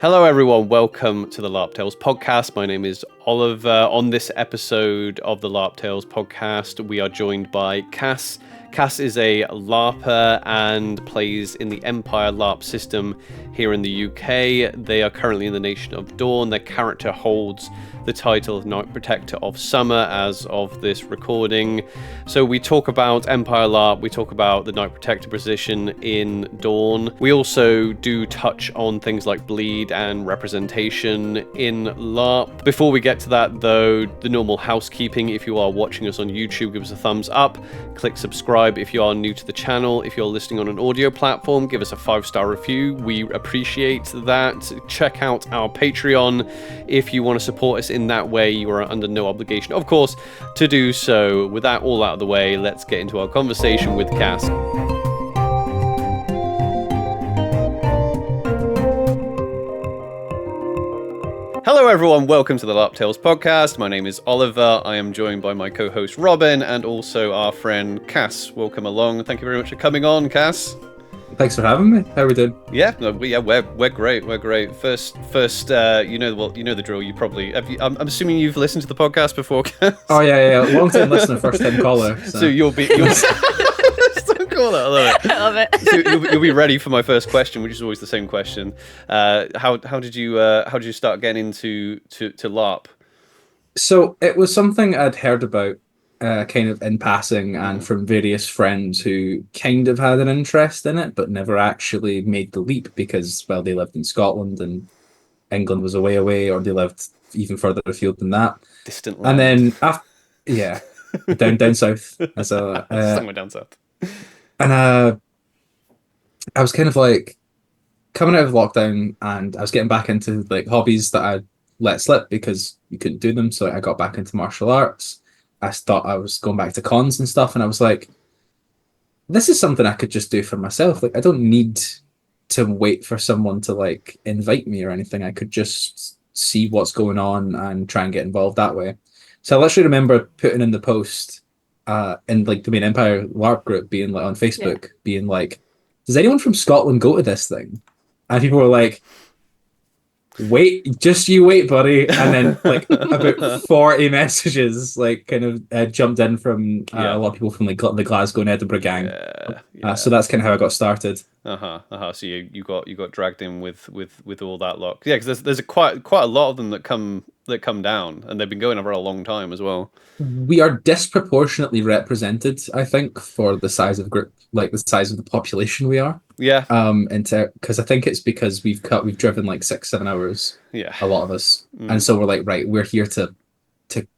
Hello, everyone. Welcome to the LARP Tales podcast. My name is Oliver. On this episode of the LARP Tales podcast, we are joined by Cass. Cass is a LARPer and plays in the Empire LARP system here in the UK. They are currently in the Nation of Dawn. Their character holds the title of Knight Protector of Summer as of this recording. So we talk about Empire LARP, we talk about the Knight Protector position in Dawn. We also do touch on things like bleed and representation in LARP. Before we get to that though, the normal housekeeping: if you are watching us on YouTube, give us a thumbs up, click subscribe if you are new to the channel. If you're listening on an audio platform, give us a 5-star review, we appreciate that. Check out our Patreon if you want to support us in that way. You are under no obligation, of course, to do so. With that all out of the way, let's get into our conversation with Cass. Hello everyone, welcome to the LARP Tales podcast. My name is Oliver. I am joined by my co-host Robyn and also our friend Cass. Welcome along. Thank you very much for coming on, Cass. Thanks for having me. How are we doing? Yeah, we're great. We're great. First, you know the drill. You probably I'm assuming you've listened to the podcast before, Cass? Oh yeah. Long time listener, first time caller. So you'll still call it. I love it. I love it. So you'll be ready for my first question, which is always the same question. How did you start getting into LARP? So it was something I'd heard about kind of in passing and from various friends who kind of had an interest in it, but never actually made the leap because, well, they lived in Scotland and England was a way away, or they lived even further afield than that. Distant land. And then, down south. Somewhere down south. And I was kind of like coming out of lockdown, and I was getting back into like hobbies that I'd let slip because you couldn't do them. So I got back into martial arts. I thought I was going back to cons and stuff, and I was like, this is something I could just do for myself. Like, I don't need to wait for someone to like invite me or anything. I could just see what's going on and try and get involved that way. So I literally remember putting in the post in like the main Empire LARP group, being like on Facebook, being like, does anyone from Scotland go to this thing? And people were like, just you wait, buddy. And then like about 40 messages like kind of jumped in from a lot of people from like the Glasgow and Edinburgh gang. So that's kind of how I got started. So you got dragged in with all that lot. Yeah, because there's quite a lot of them that come down, and they've been going for a long time as well. We are disproportionately represented, I think, for the size of group, like the size of the population we are. Yeah. Because I think it's because we've driven like 6-7 hours. Yeah. A lot of us, and so we're like, right, we're here to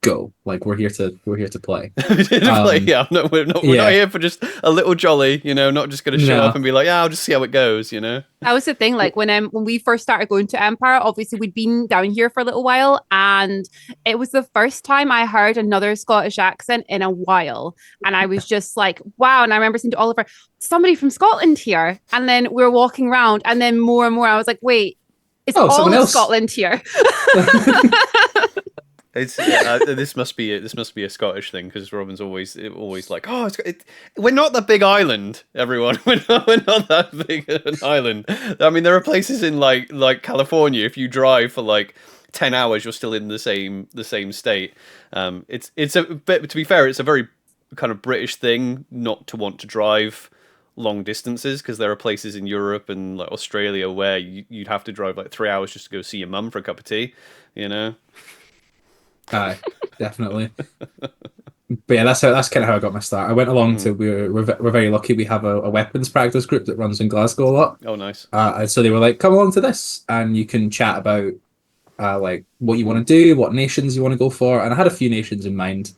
go. Like we're here to play. Yeah. No, we're not here for just a little jolly. Not just going to show up and be like, yeah, I'll just see how it goes. That was the thing. Like when we first started going to Empire, obviously we'd been down here for a little while, and it was the first time I heard another Scottish accent in a while, and I was just like, wow. And I remember saying to Oliver, somebody from Scotland here, and then we were walking around, and then more and more I was like, wait, it's all of Scotland here. It's this must be a Scottish thing, because Robyn's always like, we're not that big island, everyone. We're not that big an island. I mean, there are places in like California, if you drive for like 10 hours, you're still in the same state. It's a bit, to be fair, it's a very kind of British thing not to want to drive long distances, because there are places in Europe and like Australia where you'd have to drive like 3 hours just to go see your mum for a cup of tea. Aye, definitely. But yeah, that's kind of how I got my start. I went along to we're very lucky. We have a weapons practice group that runs in Glasgow a lot. Oh, nice. And so they were like, come along to this, and you can chat about like what you want to do, what nations you want to go for. And I had a few nations in mind,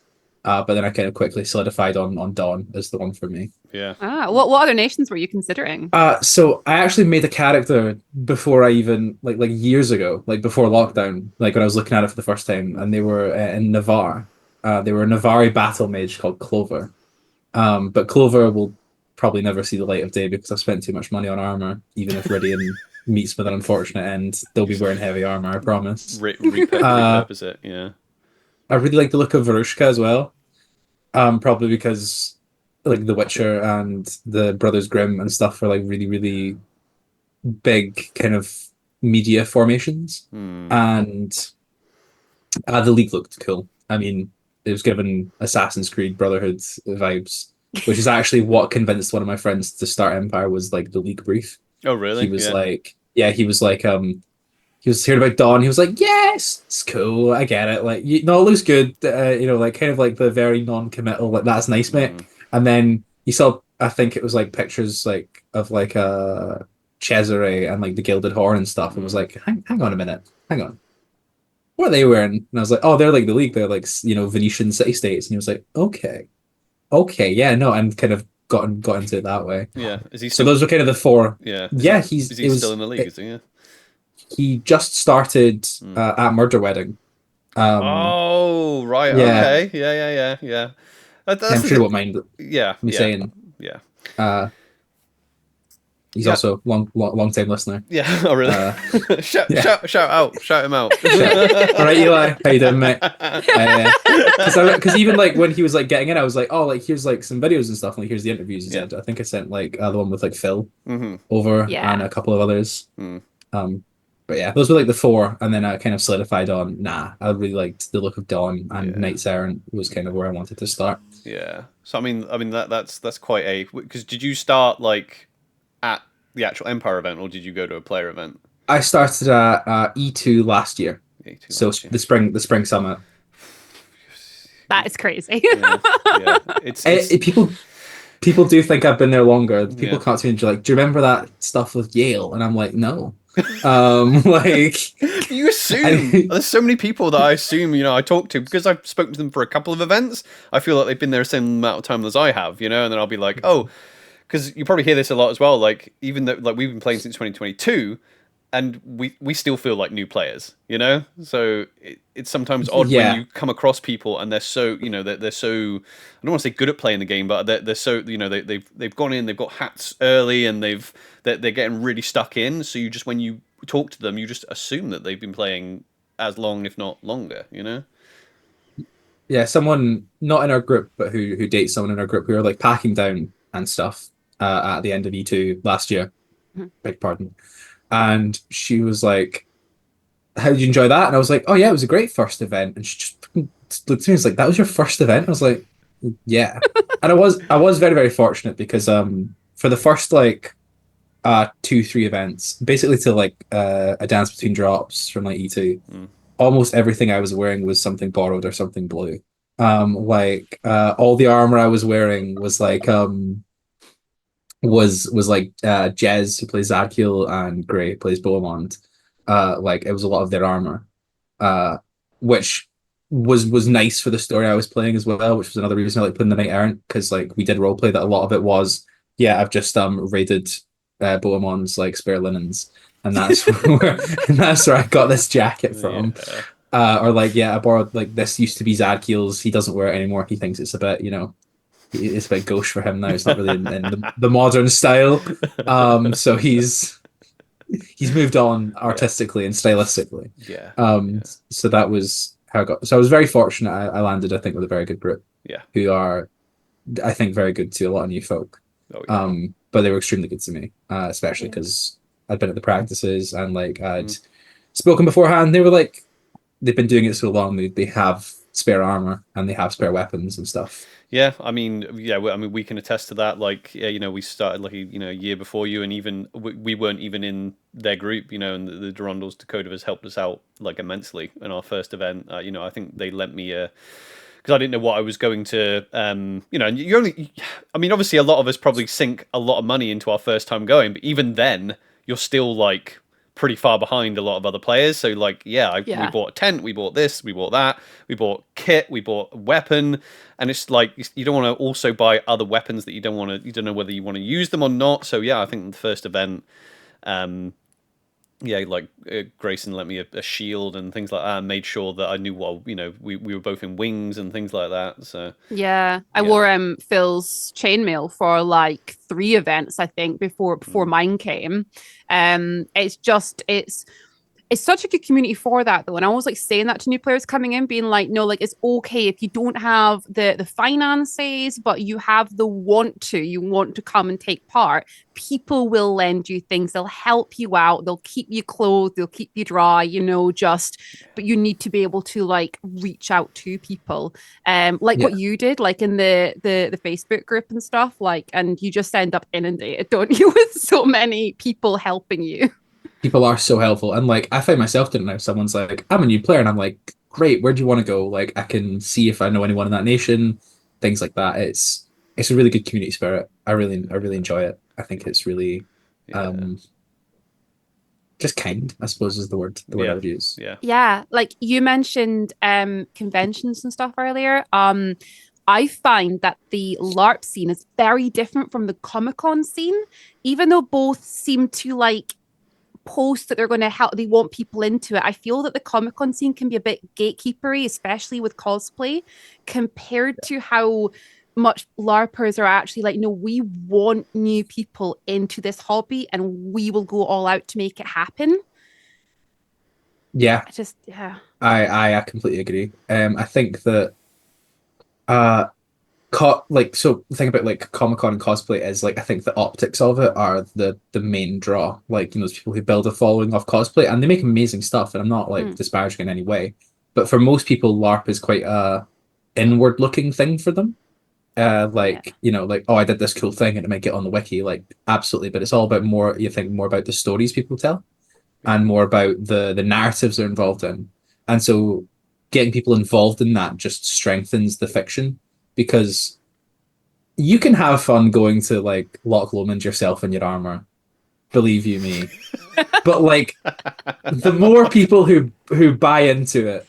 but then I kind of quickly solidified on Dawn as the one for me. Yeah. What other nations were you considering? So I actually made a character before I even like years ago, like before lockdown, like when I was looking at it for the first time, and they were in Navarre. They were a Navarre battle mage called Clover. But Clover will probably never see the light of day because I've spent too much money on armor. Even if Ridian meets with an unfortunate end, they'll be wearing heavy armor, I promise. Repurpose it, yeah. I really like the look of Varushka as well. Probably because like The Witcher and the Brothers Grimm and stuff are like really, really big kind of media formations, and the League looked cool. I mean, it was given Assassin's Creed Brotherhood vibes, which is actually what convinced one of my friends to start Empire, was like the League brief. Oh, really? He was like, he was like, he was hearing about Dawn. He was like, yes, it's cool. I get it. Like, it looks good. Like kind of like the very non-committal, like, that's nice, mate. And then you saw, I think it was like pictures like of like Cesare and like the Gilded Horn and stuff, and was like, hang on a minute, hang on. What are they wearing? And I was like, oh, they're like the League. They're like, Venetian city-states. And he was like, okay, yeah, no, and kind of got into it that way. Yeah, is he so those were kind of the four. Yeah, is he still in the League? Is he? Yeah. He just started at Murder Wedding. Oh, right. Yeah. Okay. Yeah. I'm sure you won't mind me saying. Yeah. He's also long time listener. Yeah. Oh, really? Shout him out. All right, Eli, how you doing, mate? Because even like when he was like getting in, I was like, oh, like here's like some videos and stuff. Like here's the interviews. I think I sent like the one with like Phil over and a couple of others. But yeah, those were like the four, and then I kind of solidified on, I really liked the look of Dawn, and Knights Errant was kind of where I wanted to start. Yeah. So I mean that's quite a, because did you start like at the actual Empire event, or did you go to a player event? I started at E2 last year. The spring summit. That is crazy. Yeah. It's people do think I've been there longer. People can't see me and like, do you remember that stuff with Yale? And I'm like, no. Like, you assume there's so many people that I assume I talk to, because I've spoken to them for a couple of events. I feel like they've been there the same amount of time as I have, and then I'll be like, oh, because you probably hear this a lot as well. Like, even though like we've been playing since 2022, and we still feel like new players, So it's sometimes odd when you come across people and they're so they're so, I don't want to say good at playing the game, but they're so they've gone in, they've got hats early, and they're getting really stuck in. So you just, when you talk to them, you just assume that they've been playing as long, if not longer. Yeah, someone not in our group, but who dates someone in our group, we were like packing down and stuff at the end of E2 last year. Beg pardon. And she was like, how did you enjoy that? And I was like, oh yeah, it was a great first event. And she just looked at me and was like, that was your first event? I was like, yeah. And I was very, very fortunate, because for the first like 2-3 events, basically to like a dance between drops from like E2, almost everything I was wearing was something borrowed or something blue. All the armor I was wearing was like was like Jez, who plays Zadkiel, and Gray, who plays Bohemond. Like, it was a lot of their armor, which was nice for the story I was playing as well, which was another reason I like playing the Knight Errant, because like we did roleplay that a lot of it was, I've just raided Bohemond's like spare linens, and that's where I got this jacket from. Or like, I borrowed, like, this used to be Zadkiel's, he doesn't wear it anymore, he thinks it's a bit, it's a bit gauche for him now. It's not really in the modern style. So he's moved on artistically and stylistically. So that was how I got. So I was very fortunate. I landed, I think, with a very good group. Who are, I think, very good to a lot of new folk. But they were extremely good to me, especially because I'd been at the practices, and like I'd spoken beforehand. They were like, they've been doing it so long. They have spare armor and they have spare weapons and stuff. Yeah, I mean, we can attest to that. Like, we started like a year before you, and even we weren't even in their group, and the Durandals Dakota has helped us out like immensely in our first event. I think they lent me because I didn't know what I was going to, and you only, I mean, obviously a lot of us probably sink a lot of money into our first time going, but even then, you're still like pretty far behind a lot of other players. So like, we bought a tent, we bought this, we bought that, we bought kit, we bought a weapon, and it's like, you don't want to also buy other weapons that you don't know whether you want to use them or not. So I think the first event, Grayson lent me a shield and things like that, and made sure that I knew what, we were both in wings and things like that. So I wore Phil's chainmail for like 3 events, I think, before mine came. it's such a good community for that though, and I always like saying that to new players coming in, being like, no, like it's okay if you don't have the finances, but you have the you want to come and take part. People will lend you things, they'll help you out, they'll keep you clothed, they'll keep you dry, but you need to be able to like reach out to people, what you did, like in the Facebook group and stuff, like, and you just end up inundated, don't you, with so many people helping you. People are so helpful, and like I find myself doing it now. Someone's like, "I'm a new player," and I'm like, "Great, where do you want to go?" Like I can see if I know anyone in that nation, things like that. It's a really good community spirit. I really enjoy it. I think it's really, just kind, I suppose, is the word I would use. Yeah, like you mentioned conventions and stuff earlier. I find that the LARP scene is very different from the Comic-Con scene, even though both seem to like post that they're going to help, they want people into it. I feel that the Comic-Con scene can be a bit gatekeepery, especially with cosplay, compared to how much LARPers are actually like, no, we want new people into this hobby and we will go all out to make it happen. Yeah. I I completely agree. I think that so the thing about like Comic-Con and cosplay is like I think the optics of it are the main draw. Like, those people who build a following off cosplay and they make amazing stuff, and I'm not like disparaging in any way. But for most people, LARP is quite a inward looking thing for them. Like oh, I did this cool thing and it might get on the wiki, like absolutely, but it's all about more about the stories people tell and more about the narratives they're involved in. And so getting people involved in that just strengthens the fiction, because you can have fun going to like Loch Lomond yourself in your armor, believe you me. But like the more people who buy into it,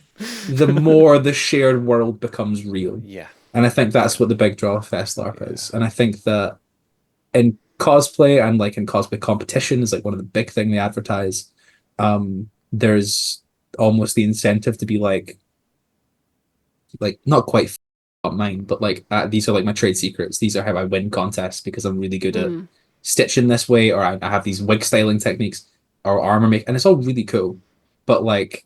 the more the shared world becomes real. Yeah. And I think that's what the big draw of Fest LARP is. And I think that in cosplay and like in cosplay competition is like one of the big thing they advertise. There's almost the incentive to be like not quite mine, but like these are like my trade secrets. These are how I win contests because I'm really good at stitching this way, or I have these wig styling techniques or armor make, and it's all really cool. But like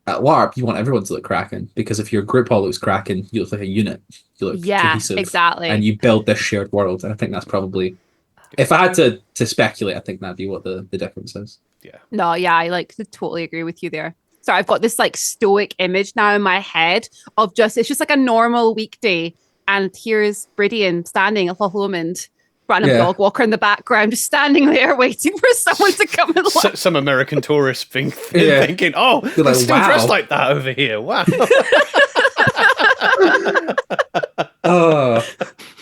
at LARP, you want everyone to look cracking, because if your group all looks cracking, you look like a unit. You look cohesive, exactly, and you build this shared world. And I think that's probably, if I had to speculate, I think that'd be what the difference is. Yeah. No, yeah, I like totally agree with you there. So I've got this like stoic image now in my head of it's just like a normal weekday, and here's Brydian standing at Loch Lomond, random dog walker in the background, just standing there waiting for someone to come and look. Some American tourist thinking, oh, they're like, still dressed like that over here. Wow.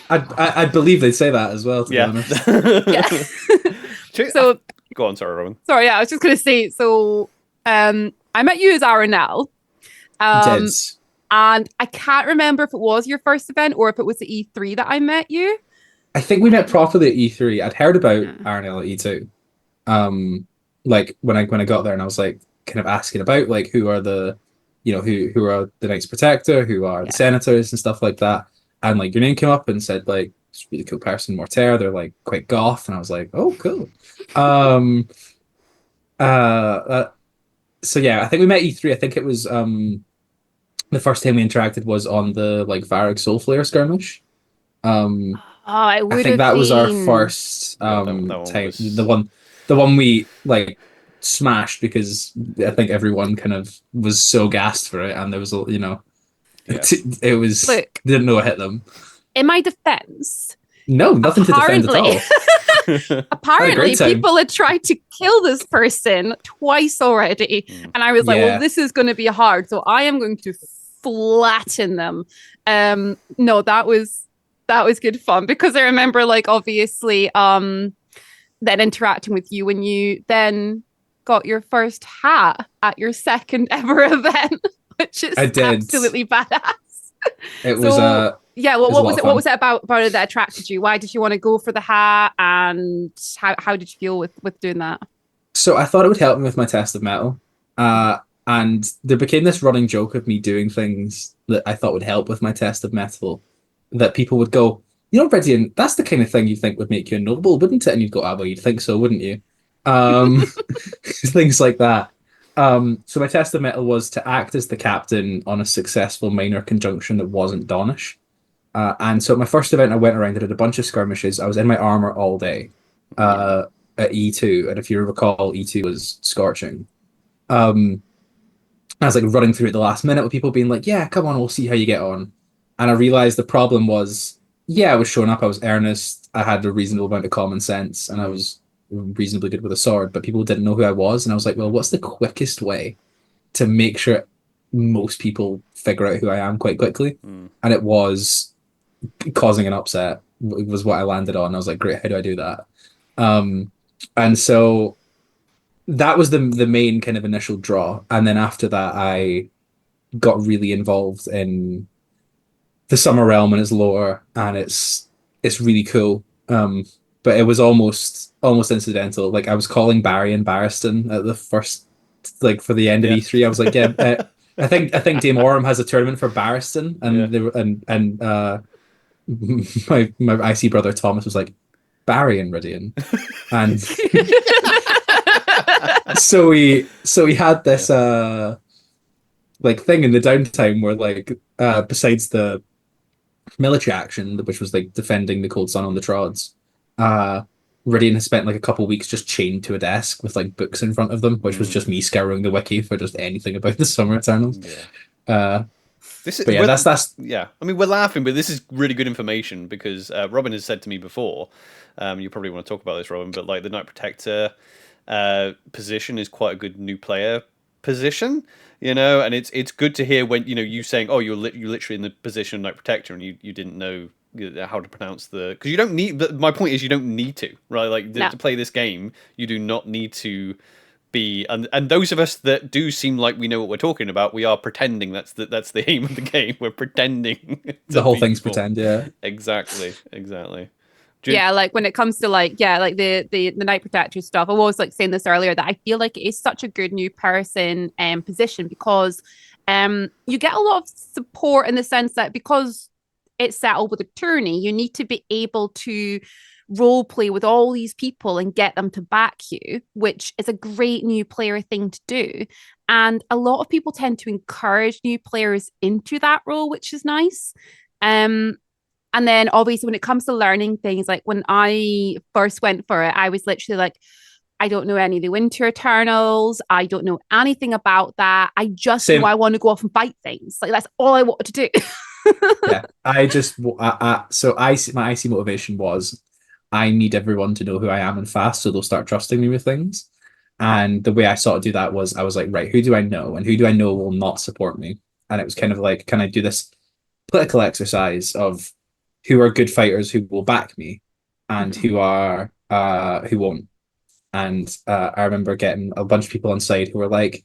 I believe they'd say that as well, to be honest. So go on, sorry, Robyn. Sorry, I was just going to say, so I met you as Aranel. And I can't remember if it was your first event or if it was the E3 that I met you. I think we met properly at E3. I'd heard about Aranel at E2. Like when I got there, and I was like kind of asking about like who are the who are the Knights Protector, who are the Senators and stuff like that. And like your name came up and said like, it's a really cool person, Mortaire. They're like quite goth, and I was like, oh, cool. So yeah, I think we met E3. I think it was the first time we interacted was on the like Varag Soulflare skirmish. I think that was our first time. The one we like smashed, because I think everyone kind of was so gassed for it, and there was it was didn't know it hit them. In my defense, no, nothing to defend at all. Apparently, people had tried to kill this person twice already. And I was like, well, this is going to be hard. So I am going to flatten them. No, that was good fun, because I remember like obviously then interacting with you when you then got your first hat at your second ever event, which is absolutely badass. It was what was it about it that attracted you? Why did you want to go for the hat, and how did you feel with doing that? So I thought it would help me with my test of metal, and there became this running joke of me doing things that I thought would help with my test of metal, that people would go, Brydian, that's the kind of thing you think would make you a noble, wouldn't it? And you'd go, well, you'd think so, wouldn't you? Things like that. So my test of metal was to act as the captain on a successful minor conjunction that wasn't Dawnish. And so at my first event, I went around, I did a bunch of skirmishes. I was in my armor all day at E2. And if you recall, E2 was scorching. I was like running through it the last minute with people being like, yeah, come on, we'll see how you get on. And I realized the problem was, yeah, I was showing up, I was earnest, I had a reasonable amount of common sense, and I was reasonably good with a sword, but people didn't know who I was. And I was like, well, what's the quickest way to make sure most people figure out who I am quite quickly? And it was causing an upset, was what I landed on. I was like, great, how do I do that? And so that was the main kind of initial draw. And then after that, I got really involved in the Summer Realm and its lore, and it's really cool. But it was almost incidental. Like I was calling Barry and Barristan at the first, like for the end of E3. I was like, yeah, I think Dame Orem has a tournament for Barristan, and they were, and my IC brother Thomas was like, Barry and Ridian, and so we had this like thing in the downtime where like besides the military action, which was like defending the Cold Sun on the Trods, Ridian has spent like a couple weeks just chained to a desk with like books in front of them, which was just me scouring the wiki for just anything about the Summer Eternals. This is, but yeah, that's yeah. I mean, we're laughing, but this is really good information because Robyn has said to me before. You probably want to talk about this, Robyn, but like the Knight Protector position is quite a good new player position, you know, and it's good to hear when you saying, oh, you're literally in the position of Knight Protector and you didn't know how to pronounce because you don't need. But my point is, you don't need to, right? Like to play this game, you do not need to be, and those of us that do seem like we know what we're talking about, we are pretending that's the aim of the game. We're pretending. The whole thing's pretend, yeah. Exactly. Yeah, like when it comes to like the Knight Protector stuff, I was like saying this earlier that I feel like it is such a good new person position because you get a lot of support in the sense that because it's settled with a tourney, you need to be able to role play with all these people and get them to back you, which is a great new player thing to do. And a lot of people tend to encourage new players into that role, which is nice. And then obviously when it comes to learning things, like when I first went for it, I was literally like, I don't know any of the Winter Eternals. I don't know anything about that. I just know I want to go off and fight things. Like that's all I wanted to do. Yeah, my IC motivation was I need everyone to know who I am and fast, so they'll start trusting me with things. And the way I sort of do that was I was like, right, who do I know, and who do I know will not support me? And it was kind of like, can I do this political exercise of who are good fighters who will back me, and who won't? And I remember getting a bunch of people on side who were like,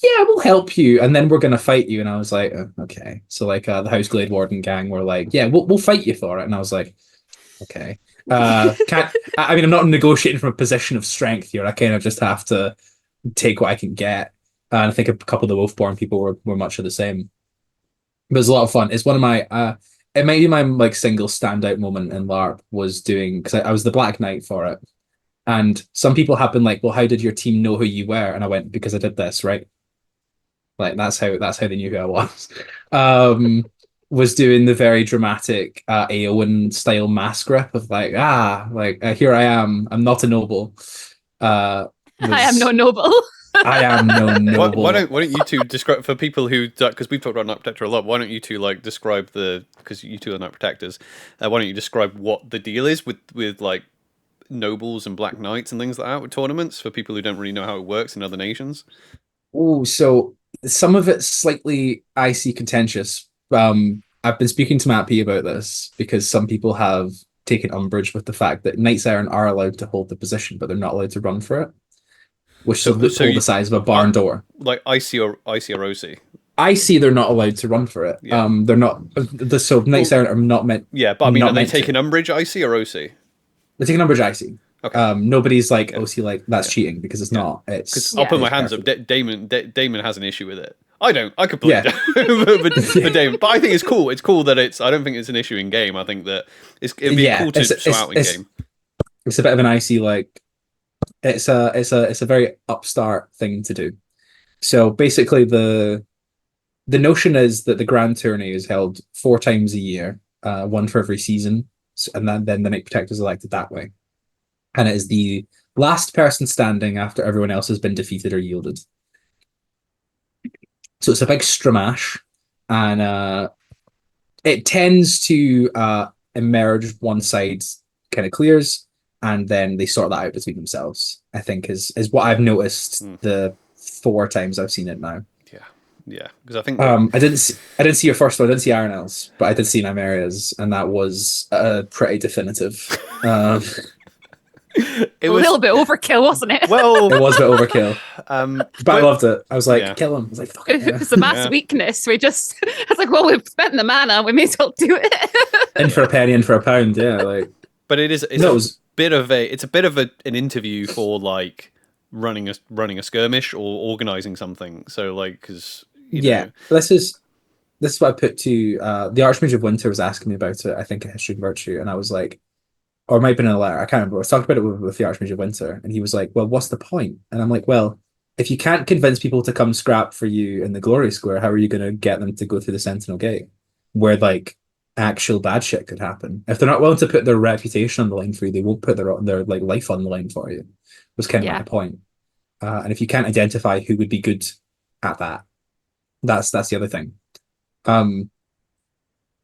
yeah, we'll help you, and then we're gonna fight you. And I was like, oh, okay. So like the House Glade Warden gang were like, yeah, we'll fight you for it. And I was like, okay. I'm not negotiating from a position of strength here. I kind of just have to take what I can get. And I think a couple of the Wolfborn people were much of the same. But it was a lot of fun. It's one of my it might be my like single standout moment in LARP was doing, because I was the Black Knight for it. And some people have been like, well, how did your team know who you were? And I went, because I did this, right? Like that's how they knew who I was. Was doing the very dramatic Aowen style mask grip of like, here I am. I'm not a noble. I am no noble. I am no noble. Why don't you two describe for people who, because we've talked about Knight Protector a lot. Why don't you two like describe because you two are Knight Protectors. Why don't you describe what the deal is with like nobles and Black Knights and things like that with tournaments for people who don't really know how it works in other nations? Oh, so some of it's slightly icy contentious. I've been speaking to Matt P about this because some people have taken umbrage with the fact that Knights Errant are allowed to hold the position, but they're not allowed to run for it, which is the size of a barn door. Like IC or OC. IC, they're not allowed to run for it. Yeah. They're not. So Knights Errant are not meant. Yeah, but I mean, are they taking umbrage IC or OC? They're taking umbrage IC. Okay. Nobody's like OC like that's cheating because it's not. It's. I'll put my hands up. Damon has an issue with it. I don't. I completely don't. but Damon. But I think it's cool. It's cool that it's. I don't think it's an issue in game. I think that it'd be cool to show out in game. It's a bit of an icy like. It's a very upstart thing to do. So basically, the notion is that the Grand Tourney is held 4 times a year, one for every season, and then the Night Protector is elected that way. And it is the last person standing after everyone else has been defeated or yielded. So it's a big stramash, and it tends to emerge one side kind of clears, and then they sort that out between themselves. I think is what I've noticed the 4 times I've seen it now. Yeah, because I think I didn't see your first one. I didn't see Iron Elves, but I did see Nymeриa's, and that was pretty definitive. It was a little bit overkill, wasn't it? Well, it was a bit overkill, but I loved it. I was like, kill him. I was like, fuck it. It's a mass weakness. I was like, well, we've spent the mana, we may as well do it. In for a penny, in for a pound. Yeah, like. But it's a bit of an interview for like running a skirmish or organizing something. So like, because this is what I put to the Archmage of Winter was asking me about it. I think in History and Virtue, and I was like, or it might have been in a letter. I can't remember. I was talking about it with the Archmage of Winter, and he was like, "Well, what's the point?" And I'm like, "Well, if you can't convince people to come scrap for you in the Glory Square, how are you going to get them to go through the Sentinel Gate, where like actual bad shit could happen? If they're not willing to put their reputation on the line for you, they won't put their like life on the line for you." Was kind of my point. And if you can't identify who would be good at that, that's the other thing.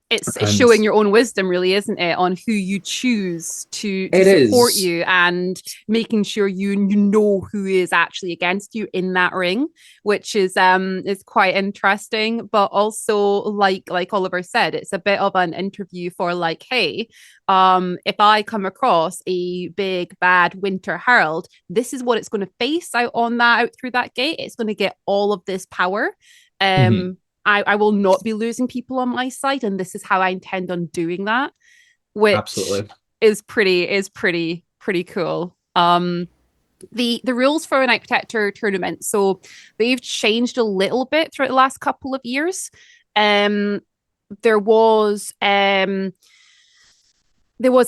It's showing your own wisdom, really, isn't it, on who you choose to support you, and making sure you know who is actually against you in that ring, which is quite interesting. But also, like Oliver said, it's a bit of an interview for like, hey, if I come across a big bad Winter Herald, this is what it's going to face out through that gate. It's going to get all of this power. I will not be losing people on my side, and this is how I intend on doing that, which is pretty cool. The rules for a Night Protector tournament, so they've changed a little bit throughout the last couple of years. There was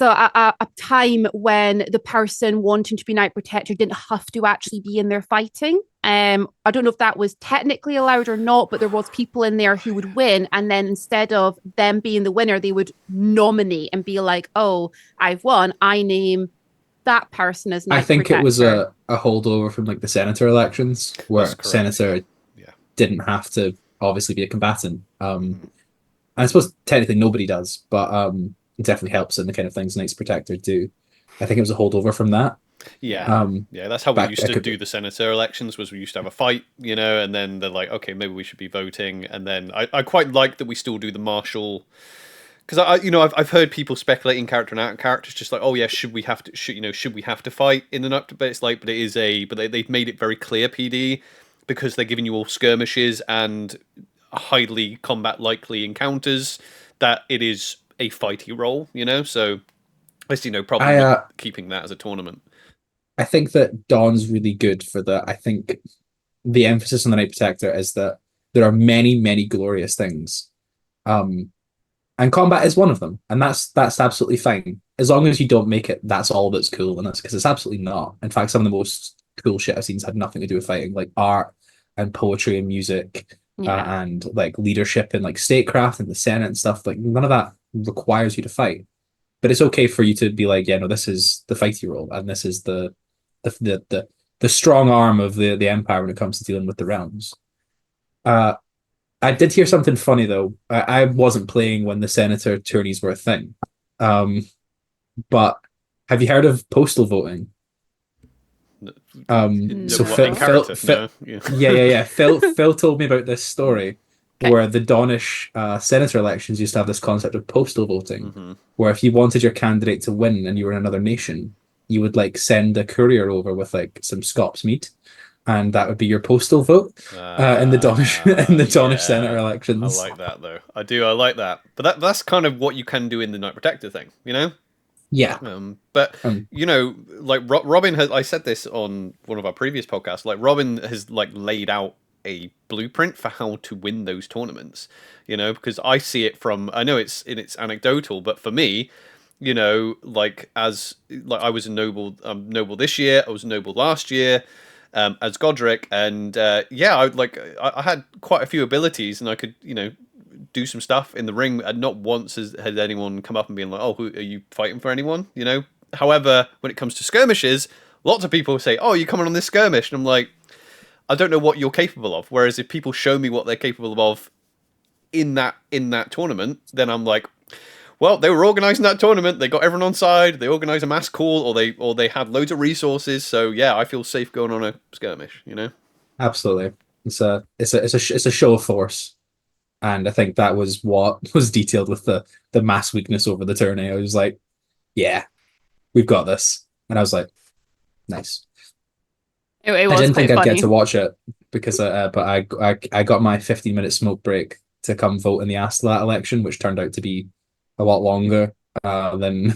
a time when the person wanting to be Night Protector didn't have to actually be in there fighting. I don't know if that was technically allowed or not, but there was people in there who would win, and then instead of them being the winner, they would nominate and be like, "Oh, I've won. I name that person as Night Protector." I think it was a holdover from like the senator elections, where senator didn't have to obviously be a combatant. And I suppose technically nobody does, but it definitely helps in the kind of things Knights Protector do. I think it was a holdover from that. Yeah, that's how we used to do the senator elections. Was we used to have a fight, and then they're like, okay, maybe we should be voting. And then I quite like that we still do the martial, because I've heard people speculating character and out characters, just like, oh yeah, should we have to fight in the nut? But it's like, but they've made it very clear, PD, because they're giving you all skirmishes and highly combat likely encounters, that it is a fighty role, so I see no problem with keeping that as a tournament. I think that Dawn's really good for that. I think the emphasis on the Night Protector is that there are many, many glorious things. And combat is one of them. And that's absolutely fine. As long as you don't make it, that's all that's cool in it, because it's absolutely not. In fact, some of the most cool shit I've seen had nothing to do with fighting, like art and poetry and music, and like leadership and like statecraft and the Senate and stuff. Like none of that requires you to fight. But it's okay for you to be like, yeah, no, this is the fighty role, and this is the strong arm of the Empire when it comes to dealing with the realms. I did hear something funny though. I wasn't playing when the senator tourneys were a thing, but have you heard of postal voting? So Phil told me about this story. Where the Dawnish senator elections used to have this concept of postal voting, where if you wanted your candidate to win and you were in another nation, you would like send a courier over with like some Scots meat, and that would be your postal vote in the Dawnish senator elections. I like that though. I like that. But that's kind of what you can do in the Night Protector thing, Yeah. But like Robyn has. I said this on one of our previous podcasts. Like Robyn has like laid out a blueprint for how to win those tournaments, because I see it from, I know it's anecdotal, but for me, like I was a noble this year, I was a noble last year, as Godric, and I had quite a few abilities, and I could do some stuff in the ring. And not once had anyone come up and been like, "Oh, are you fighting for anyone?" However, when it comes to skirmishes, lots of people say, "Oh, you're coming on this skirmish," and I'm like, I don't know what you're capable of. Whereas if people show me what they're capable of in that tournament, then I'm like, well, they were organising that tournament. They got everyone on side. They organised a mass call, or they had loads of resources. So yeah, I feel safe going on a skirmish. Absolutely. It's a show of force, and I think that was what was detailed with the mass weakness over the tourney. I was like, yeah, we've got this, and I was like, nice. It was I didn't think I'd funny. get to watch it because but I got my 15-minute smoke break to come vote in the Astolat election, which turned out to be a lot longer than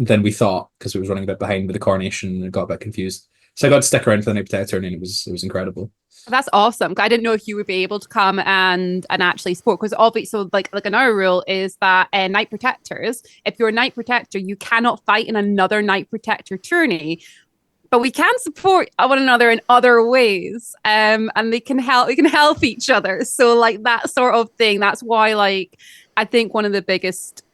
we thought, because it was running a bit behind with the coronation and it got a bit confused. So I got to stick around for the Night Protector tourney, and it was incredible. That's awesome. I didn't know if you would be able to come and actually support, because obviously, so like another rule is that Knight Protectors, if you're a Knight Protector, you cannot fight in another Knight Protector tourney. But we can support one another in other ways, and we can help each other. So like that sort of thing. That's why I think one of the biggest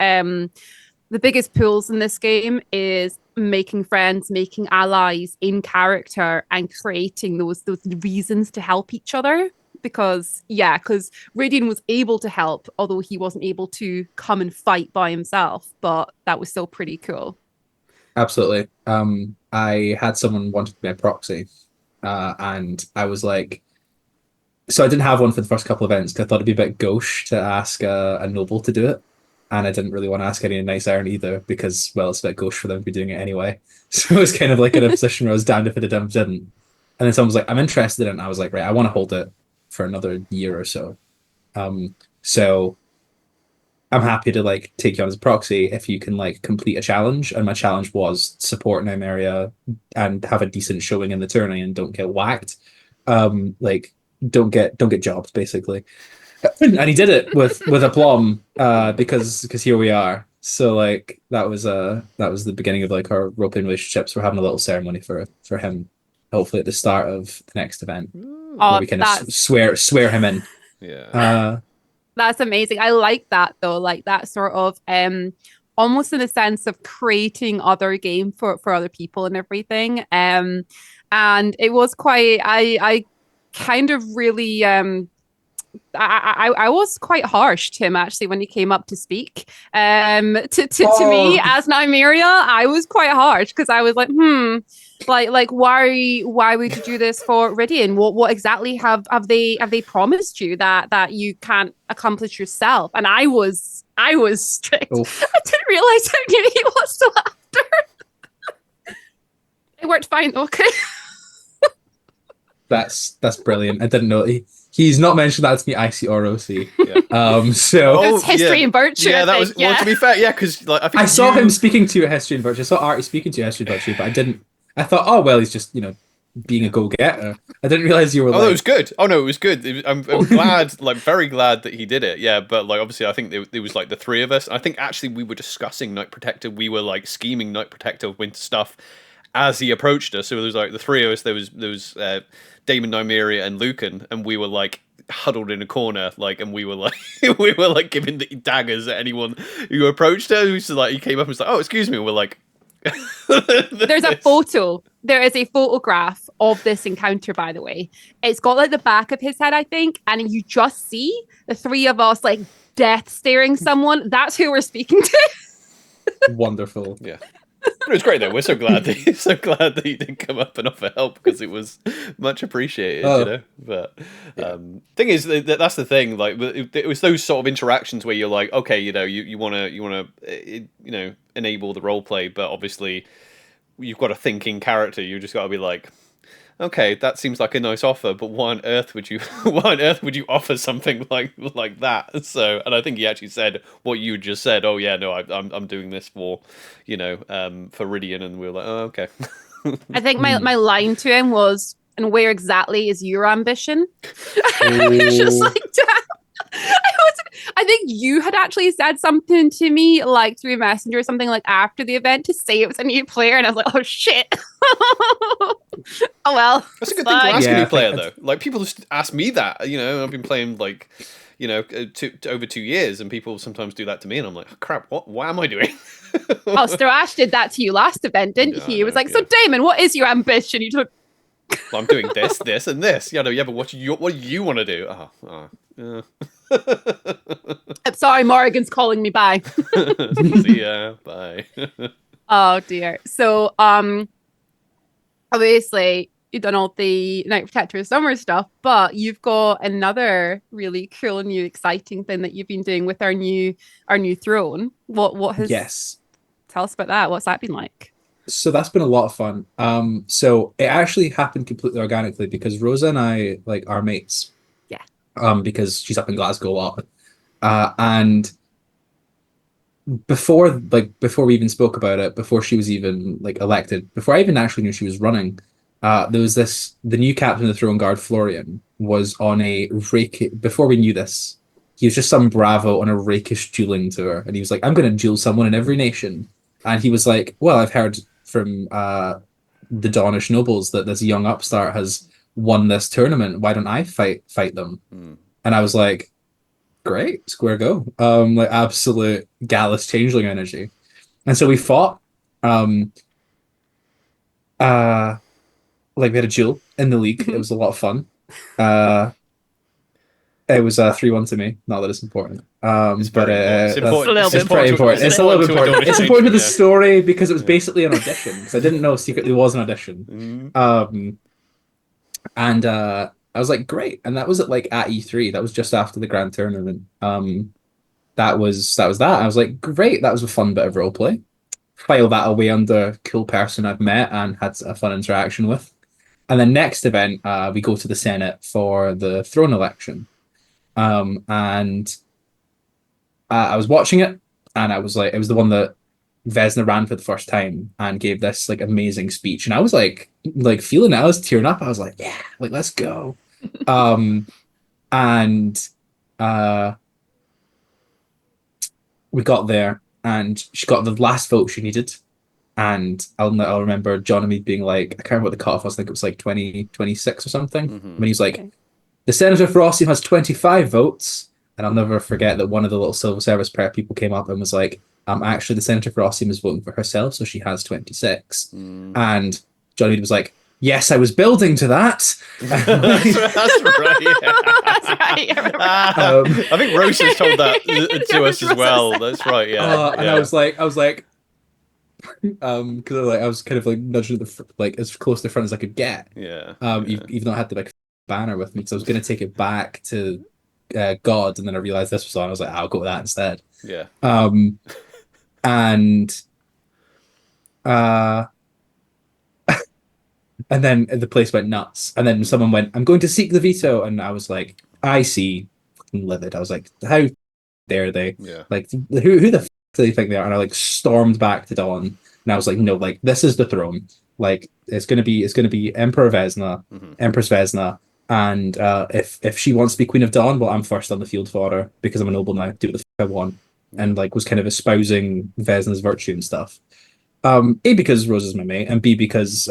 pools in this game is making friends, making allies in character, and creating those reasons to help each other. Because Radian was able to help, although he wasn't able to come and fight by himself. But that was still pretty cool. Absolutely. I had someone wanted to be a proxy, and I was like, so I didn't have one for the first couple of events because I thought it'd be a bit gauche to ask a noble to do it, and I didn't really want to ask any Nice Iron either because, well, it's a bit gauche for them to be doing it anyway. So it was kind of like in a position where I was damned if I did, didn't. And then someone was like, "I'm interested in it," and I was like, "Right, I want to hold it for another year or so." So I'm happy to take you on as a proxy if you can complete a challenge. And my challenge was support Nymeria and have a decent showing in the tourney and don't get whacked. Don't get jobs basically. And he did it with aplomb, because here we are. So that was the beginning of our role-playing relationships. We're having a little ceremony for him, hopefully at the start of the next event, where we kind of swear him in. Yeah. That's amazing. I like that though, like that sort of almost in a sense of creating other game for other people and everything. And it was quite I kind of really I was quite harsh to him actually when he came up to speak. To me as Nymeria, I was quite harsh because I was like why would you do this for Ridian? What exactly have they promised you that you can't accomplish yourself? And I was strict. Oof. I didn't realize how good he was till after. It worked fine. Okay. That's brilliant. I didn't know he's not mentioned that to me, IC or OC. Yeah. So it's history and virtue. Yeah, that was well, to be fair, yeah, because I think I saw him speaking to you at History and Virtue. I saw Artie speaking to you at History and Virtue, but I didn't. I thought, oh well, he's just being a go-getter. I didn't realize you were. Oh, it was good. Oh no, it was good. I'm glad, very glad that he did it. Yeah, but obviously, I think it was the three of us. I think actually we were discussing Knight Protector. We were scheming Knight Protector winter stuff as he approached us. So it was the three of us. There was Damon, Nymeria, and Lucan, and we were huddled in a corner, and we were giving the daggers at anyone who approached her. He came up and was like, "Oh, excuse me." And we're like, there's a photo. There is a photograph of this encounter, by the way. It's got the back of his head, I think, and you just see the three of us death staring someone. That's who we're speaking to. Wonderful. Yeah. It was great though. We're so glad that he did come up and offer help because it was much appreciated, But thing is that's the thing. It was those sort of interactions where you're like, okay, you want to enable the role play, but obviously you've got a thinking character. You just got to be like, okay, that seems like a nice offer, but why on earth would you offer something like that? So, and I think he actually said what you just said. Oh yeah, no, I'm doing this for Ridian, and we were like, oh okay. I think my line to him was, and where exactly is your ambition? I was just damn. I think you had actually said something to me like through Messenger or something like after the event to say it was a new player, and I was like, oh shit. Oh well. That's a good thing to ask Yeah, a new I think player, that's- though. Like, people just ask me that. You know, I've been playing, like, you know, over 2 years, and people sometimes do that to me, and I'm like, oh, crap, what am I doing? Oh, Ash did that to you last event, didn't Yeah, he? I He was know, like, so Damon, what is your ambition? You took I'm doing this, this, and this. Yeah, no, yeah, but what do you want to do? Yeah. I'm sorry, Morrigan's calling me. Bye. See ya. Bye. Oh dear. So obviously you've done all the Night Protector summer stuff, but you've got another really cool and new exciting thing that you've been doing with our new throne. What has Yes. Tell us about that. What's that been like? So that's been a lot of fun. So it actually happened completely organically because Rosa and I like are mates. Yeah. Because she's up in Glasgow a lot. And before we even spoke about it, before she was even like elected, before I even actually knew she was running, there was the new captain of the Throne Guard, Florian, was on a before we knew this, he was just some bravo on a rakish dueling tour, and he was like, I'm gonna duel someone in every nation. And he was like, well, I've heard from the Dawnish nobles that this young upstart has won this tournament. Why don't I fight them? And I was like, great, square go. Like absolute Gallus changeling energy. And so we fought. Like we had a duel in the league. It was a lot of fun. It was 3-1 to me. Not that it's important. It's very important. It's pretty important. It's a little bit important. It's important to the story because it was basically an audition. Because I didn't know secretly was an audition. And I was like, great. And that was at E3. That was just after the grand tournament. That was that. I was like, great. That was a fun bit of roleplay. File that away under cool person I've met and had a fun interaction with. And then next event, we go to the Senate for the throne election. And I was watching it, and I was like, it was the one that Vesna ran for the first time and gave this like amazing speech, and I was like feeling it. I was tearing up. I was like, yeah, like let's go. And we got there, and she got the last vote she needed. And I'll remember John and me being like, I can't remember what the cutoff was. I think it was like 26 or something. When he's like, the Senator for Ossium has 25 votes. And I'll never forget that one of the little civil service prep people came up and was like, actually, the Senator for Ossium is voting for herself, so she has 26. And Johnny was like, yes, I was building to that. That's right. Yeah. That's right. I think Rose has told that to us as well. That's right. Yeah. And I was like, because I was kind of like nudging the as close to the front as I could get. Yeah. Even though I had the like banner with me, so I was gonna take it back to God, and then I realized this was on. I was like, I'll go with that instead. Yeah. And and then the place went nuts. And then someone went, I'm going to seek the veto, and I was like, I see, fucking livid. I was like, how dare they? Yeah. Like, who the do they think they are? And I like stormed back to Dawn, and I was like, no, like this is the throne. Like it's gonna be Emperor Vesna, Empress Vesna, and if she wants to be Queen of Dawn, well, I'm first on the field for her because I'm a noble now. Do what the fuck I want, and like was kind of espousing Vesna's virtue and stuff. A, because Rose is my mate, and B, because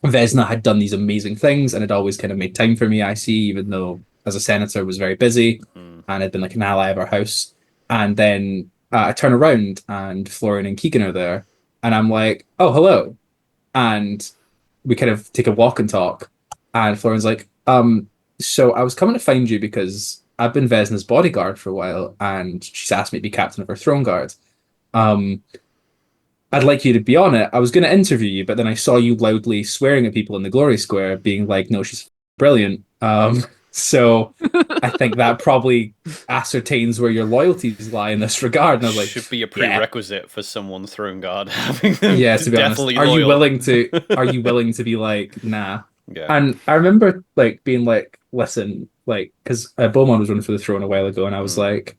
Vesna had done these amazing things and had always kind of made time for me. I see, even though as a senator was very busy and had been like an ally of our house. And then I turn around and Florian and Keegan are there, and I'm like, oh, hello. And we kind of take a walk and talk. And Florian's like, so I was coming to find you because I've been Vesna's bodyguard for a while, and she's asked me to be captain of her throne guard. I'd like you to be on it. I was going to interview you, but then I saw you loudly swearing at people in the Glory Square, being like, no, she's brilliant. So I think that probably ascertains where your loyalties lie in this regard. And I was like, should be a prerequisite for someone's throne guard having them. Yeah, to be honest. Loyal. Are you willing to be like, nah? Yeah. And I remember like being like, listen, like, because Beaumont was running for the throne a while ago, and I was like,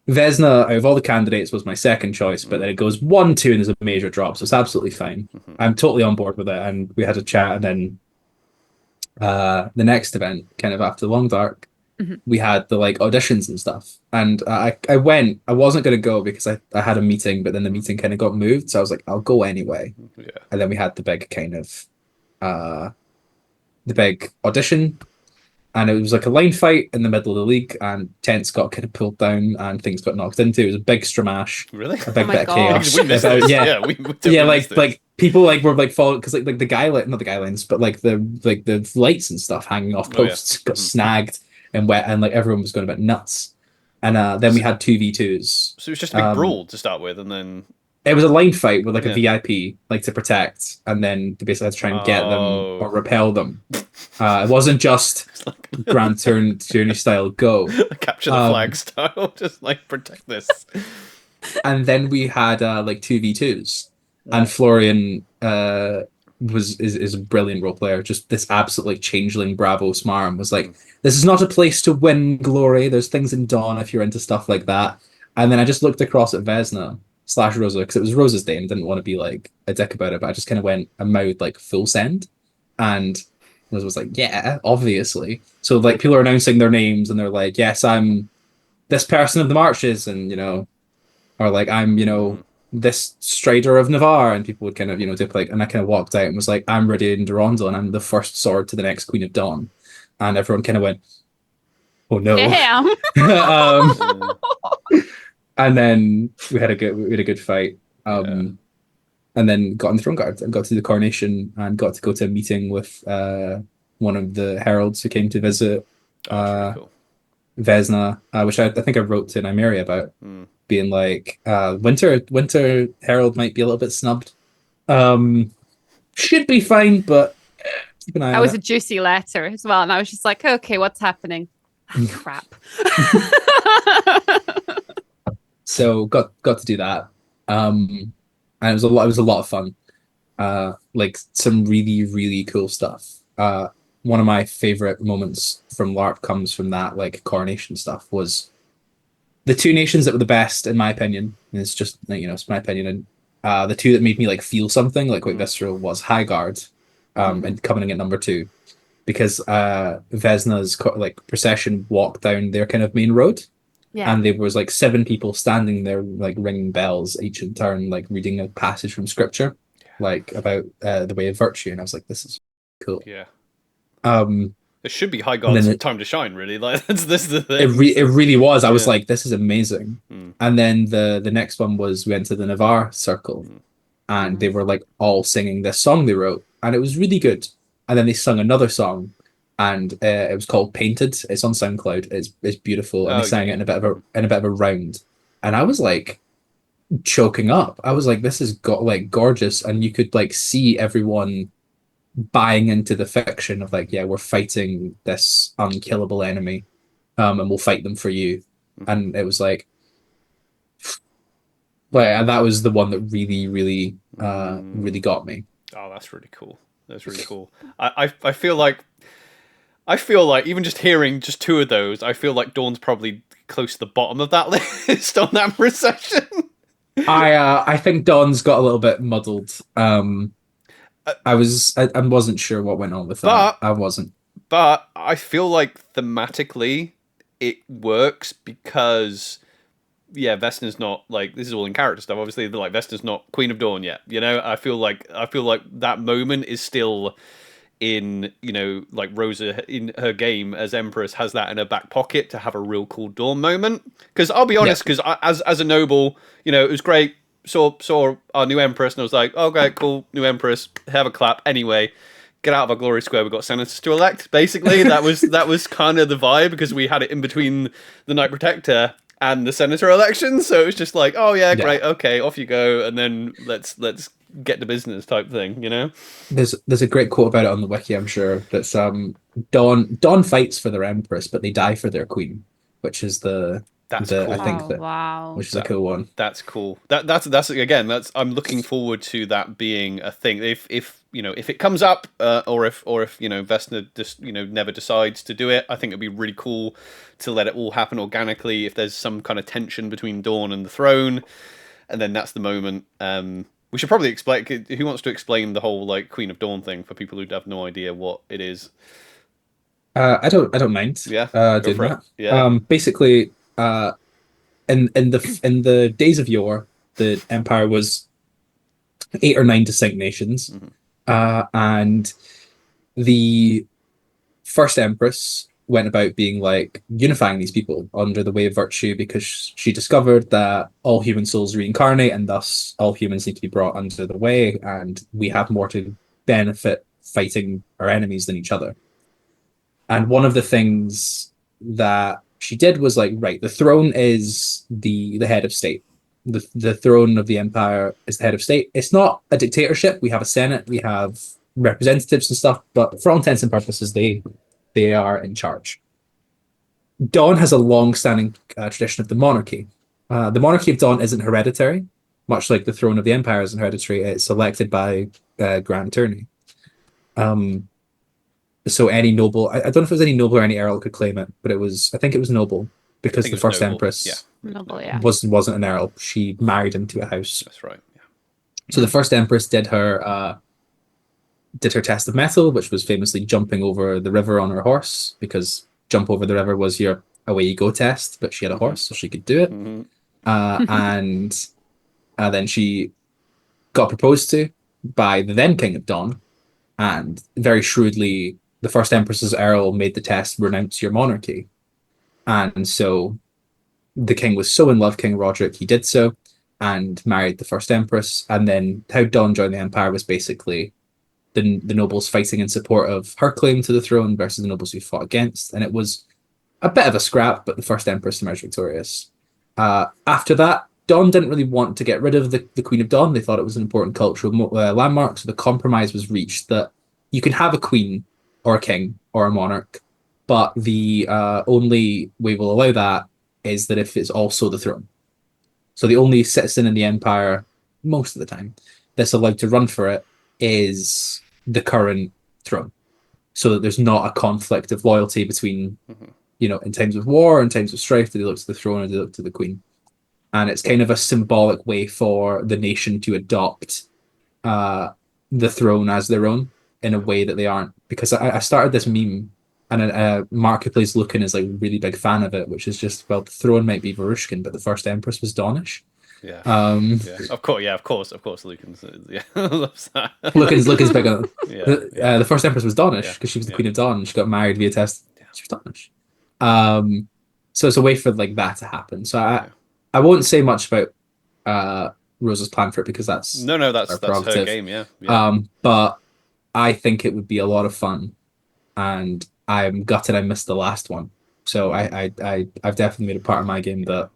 Vesna, out of all the candidates, was my second choice, but then it goes 1-2 and there's a major drop, so it's absolutely fine. I'm totally on board with it, and we had a chat, and then the next event, kind of after the Long Dark, we had the like auditions and stuff. And I went. I wasn't gonna go because I had a meeting, but then the meeting kind of got moved, so I was like, I'll go anyway. Yeah. And then we had the big kind of uh the big audition, and it was like a line fight in the middle of the league, and tents got kind of pulled down and things got knocked into. It was a big stramash, Really? a big Oh my bit of God. chaos. We missed this. Yeah, Yeah, we yeah, definitely missed this. like people like were like falling because like the guy not the guy lines, but like the lights and stuff hanging off Oh, yeah. posts got snagged and wet, and like everyone was going a bit nuts. And then we had 2v2s. So it was just a big brawl to start with, and then It was a line fight with like Yeah. a VIP, like to protect, and then they basically had to try and get them Oh. or repel them. It wasn't just it's like Grand Journey style go. capture the flag style, just like protect this. And then we had like 2v2s, and Florian is a brilliant role player. Just this absolutely changeling Bravo Smarm was like, this is not a place to win glory. There's things in Dawn if you're into stuff like that. And then I just looked across at Vesna / Rosa because it was Rosa's day and didn't want to be like a dick about it, but I just kind of went and mowed like full send, and Rosa was like, yeah, obviously. So like people are announcing their names and they're like, yes, I'm this person of the marches, and or like I'm this Strider of Navarre, and people would kind of dip like, and I kind of walked out and was like, I'm Radiant Durandal and I'm the first sword to the next Queen of Dawn, and everyone kind of went, oh no. Damn. And then we had a good fight. And then got in the throne guard and got to the coronation and got to go to a meeting with one of the heralds who came to visit Cool. Vesna, which I think I wrote to Nymeria about, being like, Winter Herald might be a little bit snubbed. Should be fine, but keep an eye That on was it. a juicy letter as well. And I was just like, okay, what's happening? Crap. So got to do that. And it was a lot of fun. Like some really, really cool stuff. One of my favorite moments from LARP comes from that like coronation stuff was the two nations that were the best, in my opinion. And it's just it's my opinion. And the two that made me like feel something like quite visceral was Highguard, and coming in at number 2, because Vesna's like procession walked down their kind of main road. Yeah. And there was like 7 people standing there, like ringing bells each in turn, like reading a passage from scripture, like about the way of virtue. And I was like, this is cool. Yeah. Um, It should be Highguard's time to shine, really. Like this is the thing. it really was. I was like, this is amazing. Mm. And then the next one was we went to the Navarre circle, and they were like all singing this song they wrote, and it was really good. And then they sung another song, and it was called Painted. It's on SoundCloud. It's beautiful, and they sang it in a bit of a round, and I was like choking up. I was like, this is like gorgeous, and you could like see everyone buying into the fiction of like, yeah, we're fighting this unkillable enemy, and we'll fight them for you. And it was like and that was the one that really, really, really got me. Oh, that's really cool. That's really cool. I feel like even just hearing just 2 of those, I feel like Dawn's probably close to the bottom of that list on that procession. I think Dawn's got a little bit muddled. I wasn't sure what went on with that. I wasn't. But I feel like thematically it works because Vesna's not like, this is all in character stuff. Obviously, like Vesna's not Queen of Dawn yet. I feel like that moment is still in like Rosa in her game as Empress has that in her back pocket to have a real cool Dawn moment. Because I'll be honest, because as a noble, it was great. Saw our new Empress and I was like, okay, cool, new Empress, have a clap. Anyway, get out of our glory square. We've got senators to elect. Basically, that was kind of the vibe, because we had it in between the Knight Protector and the senator election. So it was just like, oh yeah, great, okay, off you go, and then let's get to business type thing. There's a great quote about it on the wiki, I'm sure. That's Dawn fights for their Empress, but they die for their queen, which is cool. I think which is a cool one. That's cool. That's again. I'm looking forward to that being a thing. If it comes up, or if Vesna just never decides to do it, I think it'd be really cool to let it all happen organically. If there's some kind of tension between Dawn and the throne, and then that's the moment. We should probably explain. Who wants to explain the whole like Queen of Dawn thing for people who have no idea what it is? I don't mind. Yeah, go Doing for it. that. Yeah. Basically, in the days of yore, the Empire was 8 or 9 distinct nations, Mhm. and the first Empress went about being like unifying these people under the way of virtue because she discovered that all human souls reincarnate and thus all humans need to be brought under the way, and we have more to benefit fighting our enemies than each other. And one of the things that she did was like, right, the throne is the head of state. The throne of the empire is the head of state. It's not a dictatorship. We have a senate, we have representatives and stuff, but for all intents and purposes, they are in charge. Dawn has a long-standing tradition of the monarchy. The monarchy of Dawn isn't hereditary, much like the throne of the empire isn't hereditary. It's elected by grand tourney. Um, so any noble, I don't know if it was any noble or any earl could claim it, but I think it was noble I because think the it was first noble. empress Yeah, Noble, yeah. wasn't an earl. She married into a house. that's right. Yeah. So the first empress did her test of mettle, which was famously jumping over the river on her horse, because jump over the river was your away you go test, but she had a horse, so she could do it. Mm-hmm. And then she got proposed to by the then King of Dawn, and very shrewdly, the first Empress's Earl made the test renounce your monarchy. And so the king was so in love, King Roderick, he did so and married the first Empress. And then how Dawn joined the Empire was basically the nobles fighting in support of her claim to the throne versus the nobles who fought against. And it was a bit of a scrap, but the first Empress emerged victorious. After that, Dawn didn't really want to get rid of the Queen of Dawn. They thought it was an important cultural landmark. So the compromise was reached that you can have a queen or a king or a monarch, but the only way we'll allow that is that if it's also the throne. So the only citizen in the empire, most of the time, that's allowed to run for it is the current throne. So that there's not a conflict of loyalty between, in times of war, in times of strife, do they look to the throne or do they look to the queen? And it's kind of a symbolic way for the nation to adopt the throne as their own in a way that they aren't. Because I started this meme, and Marketplace Looking is like a really big fan of it, which is just, well, the throne might be Varushkin, but the first Empress was Dawnish. Yeah. Yeah. Of course. Yeah. Of course. Lucan's. Yeah. Loves that. Lookin's big on Yeah. the first Empress was Dawnish because she was the Queen of Dawn. She got married via test. She was Dawnish. So it's a way for like that to happen. So I won't say much about Rosa's plan for it because that's that's her game. Yeah. But I think it would be a lot of fun, and I'm gutted I missed the last one. So I've definitely made it part of my game that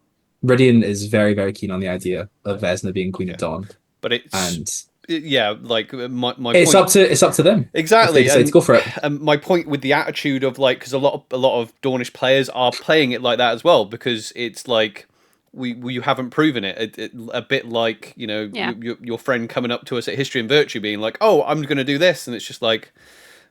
Ridian is very, very keen on the idea of Vesna being Queen of Dawn. But like my it's point, it's up to them. Exactly. If they decide to go for it. And my point with the attitude of like, because a lot of Dornish players are playing it like that as well, because it's like you haven't proven it. A bit like your friend coming up to us at History and Virtue being like, oh, I'm going to do this, and it's just like,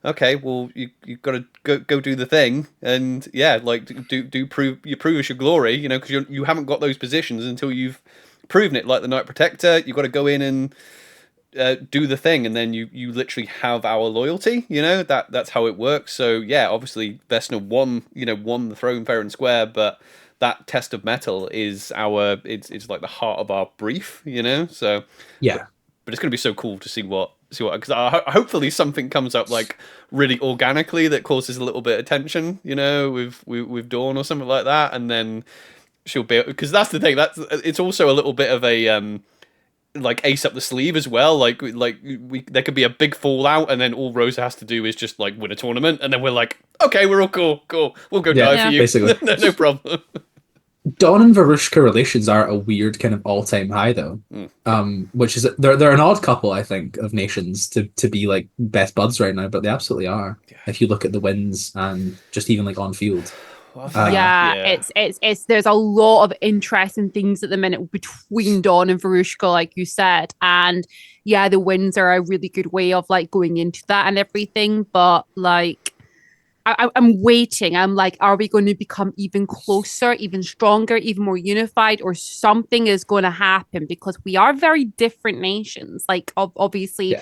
okay, well you've got to go do the thing, and like do prove us your glory, because you haven't got those positions until you've proven it. Like the Knight Protector, you've got to go in and do the thing, and then you literally have our loyalty. That's how it works. So obviously Vesna won the throne fair and square, but that test of metal is it's like the heart of our brief. So but it's going to be so cool to see what because hopefully something comes up like really organically that causes a little bit of tension, with Dawn or something like that, and then she'll be, because that's the thing, it's also a little bit of a like ace up the sleeve as well. Like there could be a big fallout, and then all Rosa has to do is just like win a tournament, and then we're like, okay, we're all cool, we'll go die for you, basically. no problem. Dawn and Varushka relations are a weird kind of all-time high though. Which is they're an odd couple, I think, of nations to be like best buds right now, but they absolutely are. If you look at the wins and just even like on field. It's there's a lot of interesting things at the minute between Dawn and Varushka, like you said, and the wins are a really good way of like going into that and everything. But like, I'm waiting. I'm like, are we going to become even closer, even stronger, even more unified, or something is going to happen? Because we are very different nations. Like, obviously,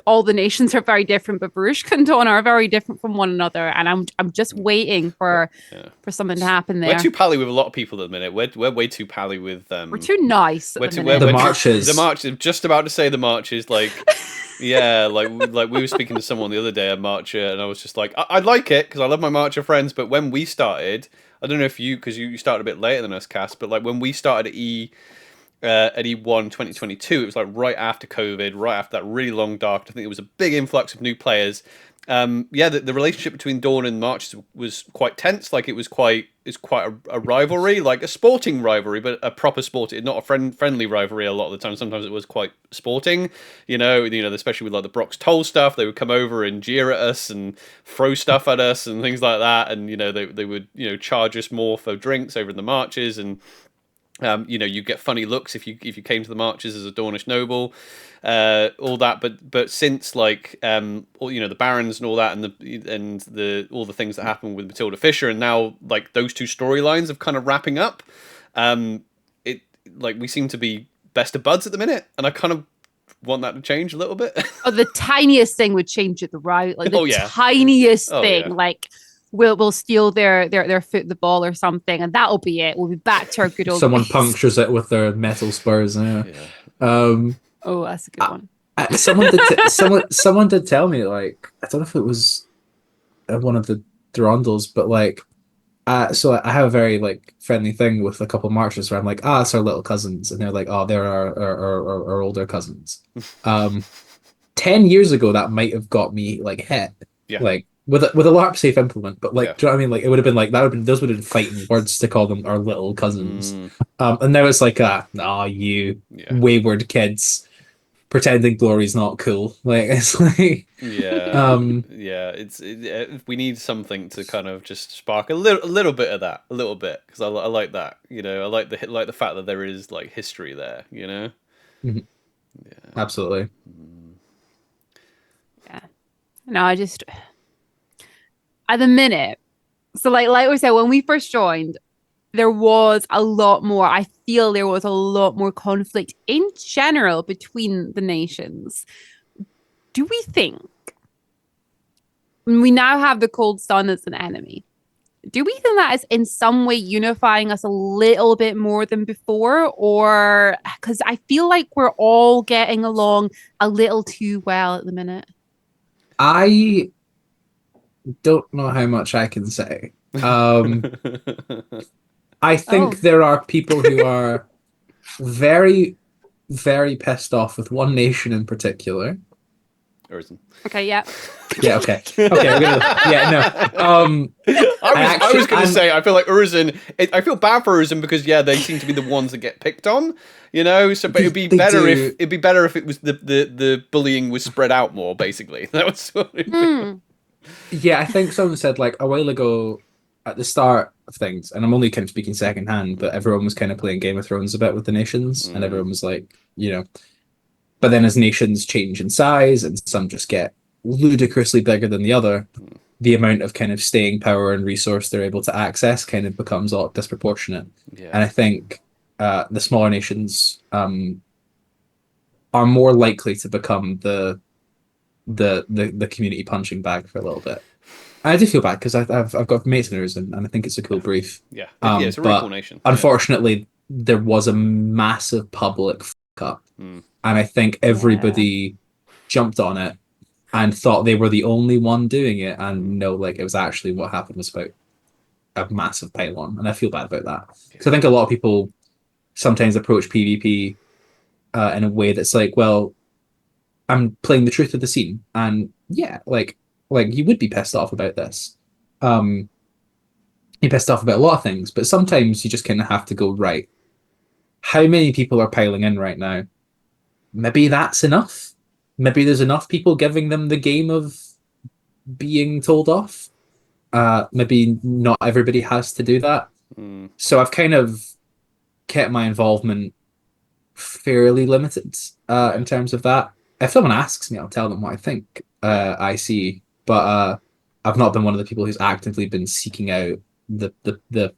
all the nations are very different, but Baruch and Dawn are very different from one another, and I'm just waiting for something to happen there. We're too pally with a lot of people at the minute. We're way too pally with we're too nice at the minute. The marches. The marches. Just about to say the marches. Like, yeah, like we were speaking to someone the other day, a marcher, and I was just like, I like it because I love my marcher friends. But when we started, I don't know if because you started a bit later than us, Cass, but like when we started at E1 2022, it was like right after COVID, right after that really long dark. I think there was a big influx of new players. The relationship between Dawn and March was quite tense. Like it's quite a rivalry, like a sporting rivalry, but a proper sporting, not a friendly rivalry. A lot of the time, sometimes it was quite sporting. Especially with like the Brock's Toll stuff, they would come over and jeer at us and throw stuff at us and things like that. And they would charge us more for drinks over in the marches and. You get funny looks if you came to the marches as a Dornish noble, all that. But since like the barons and all that, and all the things that happened with Matilda Fisher, and now like those two storylines of kind of wrapping up, we seem to be best of buds at the minute, and I kind of want that to change a little bit. Oh, the tiniest thing would change it, right? Like the tiniest thing, yeah. like. We'll steal their foot the ball or something, and that'll be it. We'll be back to our good old Someone ways. Punctures it with their metal spurs. Yeah. Oh, that's a good one. Someone did tell me, like, I don't know if it was one of the Durandals, but like, so I have a very like friendly thing with a couple of marchers where I'm like, it's our little cousins, and they're like, they're our older cousins. 10 years ago, that might have got me like hit, like. With a LARP safe implement, but like, do you know what I mean? Like, it would have been like those would have been fighting words to call them our little cousins. And now it's like, you wayward kids pretending glory's not cool. Like, it's like, we need something to kind of just spark a little bit of that, a little bit, because I like that. I like the fact that there is like history there. Mm-hmm. Yeah, absolutely. Yeah, no, I just. At the minute, so like we said, when we first joined, there was a lot more. I feel there was a lot more conflict in general between the nations. Do we think we now have the Cold Sun as an enemy? Do we think that is in some way unifying us a little bit more than before? Or because I feel like we're all getting along a little too well at the minute. I don't know how much I can say. I think there are people who are very, very pissed off with one nation in particular. Urzen. Okay, yeah. Yeah, okay. Okay, we're gonna, no. I was going to say, I feel like Urzen, I feel bad for Urzen because, they seem to be the ones that get picked on, so, but it'd be better if it was the bullying was spread out more, basically. That was sort of Yeah, I think someone said like a while ago at the start of things, and I'm only kind of speaking secondhand, but everyone was kind of playing Game of Thrones a bit with the nations, and everyone was like, but then as nations change in size and some just get ludicrously bigger than the other, the amount of kind of staying power and resource they're able to access kind of becomes a lot disproportionate. Yeah. And I think the smaller nations are more likely to become the community punching bag for a little bit. I do feel bad because I've got mates in Urzen, and I think it's a cool brief. Yeah, it's a really cool nation. Unfortunately, there was a massive public fuck-up, and I think everybody jumped on it and thought they were the only one doing it, and no, like it was actually what happened was about a massive pile-on, and I feel bad about that because I think a lot of people sometimes approach PvP in a way that's like, well, I'm playing the truth of the scene, and like you would be pissed off about this. You're pissed off about a lot of things, but sometimes you just kind of have to go, right, how many people are piling in right now? Maybe that's enough. Maybe there's enough people giving them the game of being told off. Maybe not everybody has to do that. So I've kind of kept my involvement fairly limited in terms of that. If someone asks me, I'll tell them what I think I see. But I've not been one of the people who's actively been seeking out the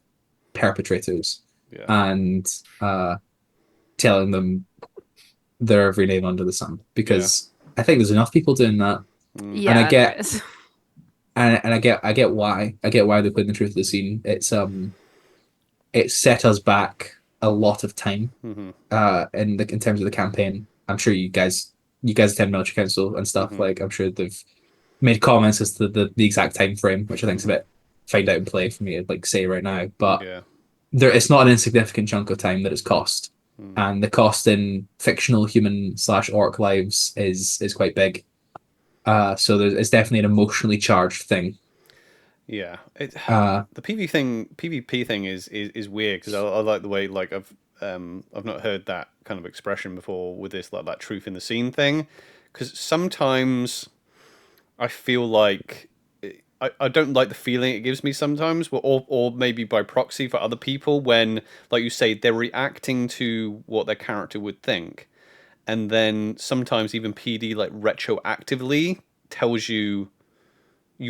perpetrators and telling them their every name under the sun, because I think there's enough people doing that. Yeah, And I get there is. and I get why. I get why they played the truth of the scene. It set us back a lot of time in terms of the campaign. I'm sure you guys attend military council and stuff. Like I'm sure they've made comments as to the exact time frame, which I think is a bit find out and play for me to like say right now. But it's not an insignificant chunk of time that it's cost. And the cost in fictional human/orc lives is quite big. So it's definitely an emotionally charged thing. Yeah, the PvP thing is weird because I like the way like I've not heard that kind of expression before with this like that truth in the scene thing, because sometimes I feel like I don't like the feeling it gives me sometimes, or maybe by proxy for other people when, like you say, they're reacting to what their character would think, and then sometimes even PD like retroactively tells you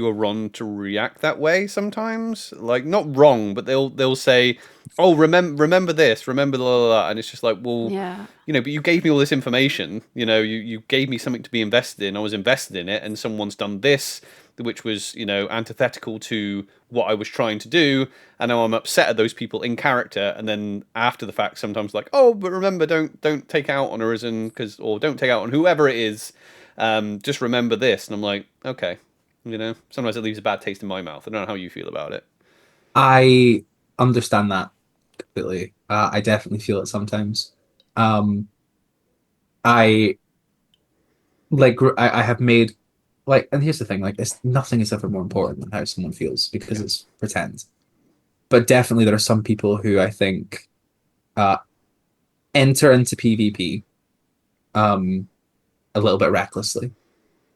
are wrong to react that way sometimes. Like not wrong, but they'll say, "Oh, remember this, remember blah, blah, blah," and it's just like, well, Yeah. but you gave me all this information. You gave me something to be invested in. I was invested in it, and someone's done this, which was antithetical to what I was trying to do, and now I'm upset at those people in character. And then after the fact, sometimes like, "Oh, but remember, don't take out on Arisen or don't take out on whoever it is. Just remember this." And I'm like, okay. Sometimes it leaves a bad taste in my mouth. I don't know how you feel about it. I understand that completely. I definitely feel it sometimes. I I have made and here's the thing, like nothing is ever more important than how someone feels because it's pretend. But definitely there are some people who I think enter into PvP a little bit recklessly.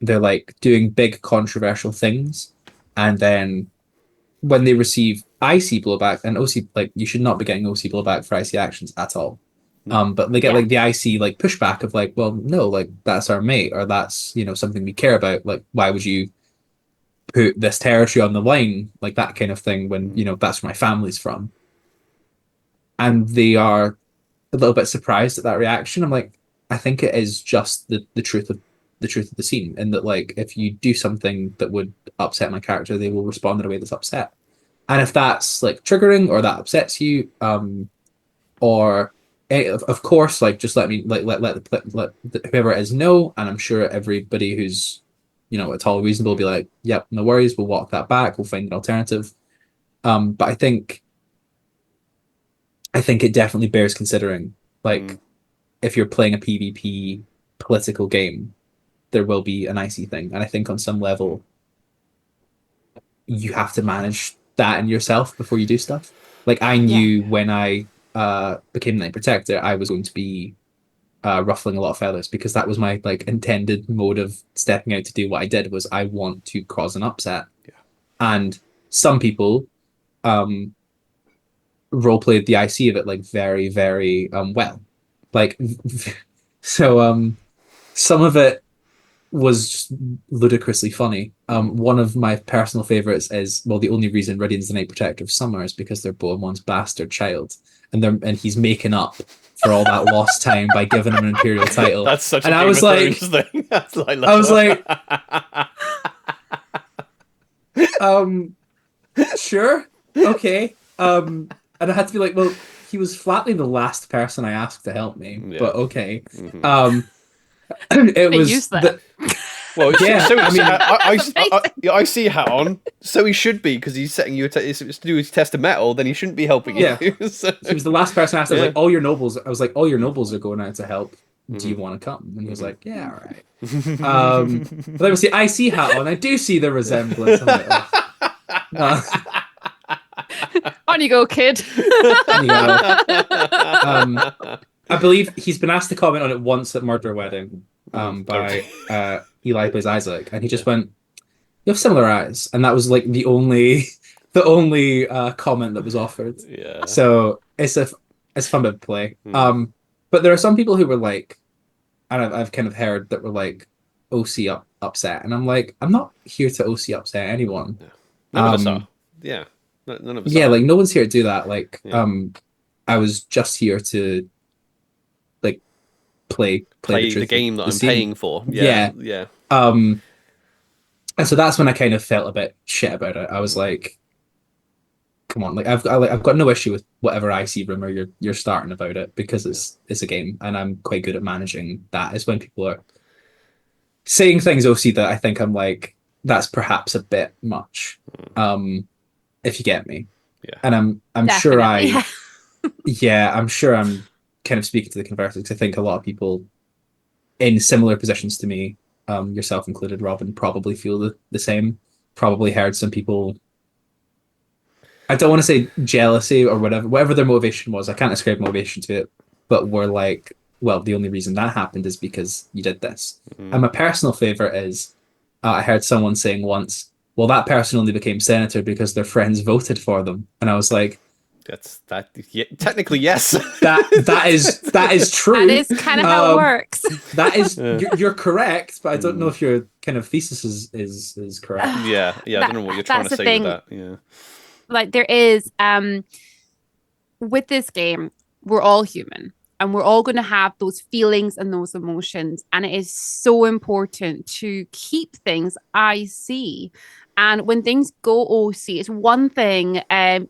They're like doing big controversial things, and then when they receive IC blowback and OC, like you should not be getting OC blowback for IC actions at all. But they get like the IC like pushback of like, well, no, like that's our mate, or that's something we care about. Like, why would you put this territory on the line, like that kind of thing, when that's where my family's from? And they are a little bit surprised at that reaction. I'm like, I think it is just the truth of the scene, and that like if you do something that would upset my character, they will respond in a way that's upset. And if that's like triggering or that upsets you, or of course, like just let me let whoever it is know, and I'm sure everybody who's at all reasonable will be like, yep, no worries, we'll walk that back, we'll find an alternative. But I think it definitely bears considering. Like, if you're playing a PvP political game, there will be an icy thing, and I think on some level, you have to manage that in yourself before you do stuff. Like I knew when I became Night Protector, I was going to be ruffling a lot of feathers because that was my like intended mode of stepping out to do what I did. Was I want to cause an upset, and some people role played the IC of it like very very well, like so some of it was just ludicrously funny. One of my personal favorites is, well, the only reason Rydian's the Night Protector of Summer is because they're Bohemon's bastard child, and he's making up for all that lost time by giving him an imperial title. That's such and a I Game was of like, Thrones thing. I was like, sure, okay. And I had to be like, well, he was flatly the last person I asked to help me, but okay. It was that. Well, yeah. So, I mean, I see a hat on, so he should be because he's setting you. It's to do his test of metal. Then he shouldn't be helping you. So. He was the last person I asked. I was like, all your nobles. I was like, all your nobles are going out to help. Do you want to come? And he was like, yeah, all right. But then we see IC hat on. I do see the resemblance. I'm like, oh. On you go, kid. On you go. I believe he's been asked to comment on it once at Murder Wedding by Eli plays Isaac, and he just went, "You have similar eyes," and that was like the only comment that was offered. Yeah. So it's fun to play. But there are some people who were like, and I've kind of heard that were like OC upset, and I'm like, I'm not here to OC upset anyone. Yeah. None of us are. Yeah. None of us are. Yeah, like no one's here to do that. Like, I was just here to like play the game that I'm scene. paying for. Yeah. And so that's when I kind of felt a bit shit about it. I was like, come on, like I've got no issue with whatever icy rumor you're starting about it, because it's a game, and I'm quite good at managing that. Is when people are saying things, OC, that I think I'm like, that's perhaps a bit much. If you get me. Yeah. And I'm sure Definitely. I'm sure I'm kind of speaking to the converted, because I think a lot of people in similar positions to me, yourself included, Robyn, probably feel the same. Probably heard some people, I don't want to say jealousy or whatever their motivation was. I can't ascribe motivation to it, but were like, well, the only reason that happened is because you did this. And my personal favorite is, I heard someone saying once, well, that person only became senator because their friends voted for them. And I was like, that's that. Yeah, technically, yes. that is true. That is kind of how it works. That is, you're correct, but I don't know if your kind of thesis is correct. Yeah. I don't know what you're trying to say with that. Yeah. Like, there is, with this game, we're all human, and we're all going to have those feelings and those emotions. And it is so important to keep things icy. And when things go OC, it's one thing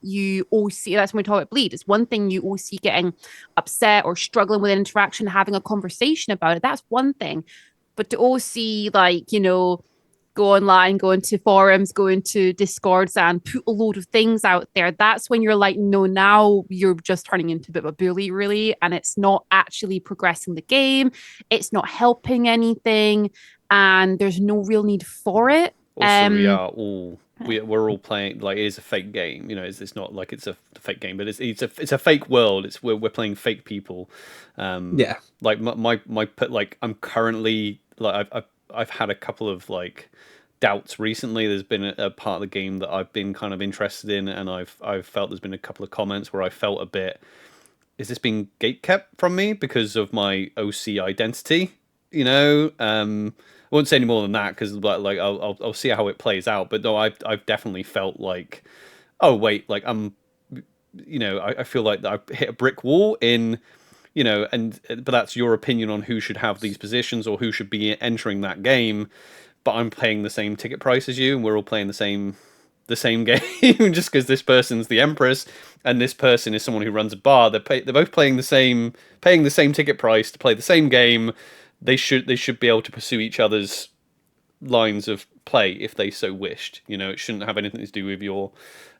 you OC, that's when we talk about bleed. It's one thing you OC getting upset or struggling with an interaction, having a conversation about it. That's one thing. But to OC, like, you know, go online, go into forums, go into Discords and put a load of things out there, that's when you're like, no, now you're just turning into a bit of a bully, really. And it's not actually progressing the game. It's not helping anything. And there's no real need for it. Also, we're all playing, like, it is a fake game. You know, it's not like it's a fake game, but it's a fake world. We're playing fake people. Like like I'm currently, like, I've had a couple of like doubts recently. There's been a part of the game that I've been kind of interested in, and I've felt there's been a couple of comments where I felt a bit, is this being gatekept from me because of my OC identity? You know, I won't say any more than that, because like I'll see how it plays out. But no, I've definitely felt like, oh wait, like you know, I feel like I've hit a brick wall in, you know, but that's your opinion on who should have these positions or who should be entering that game. But I'm paying the same ticket price as you, and we're all playing the same game. Just because this person's the Empress and this person is someone who runs a bar, they're both paying the same ticket price to play the same game. They should be able to pursue each other's lines of play if they so wished. You know, it shouldn't have anything to do with your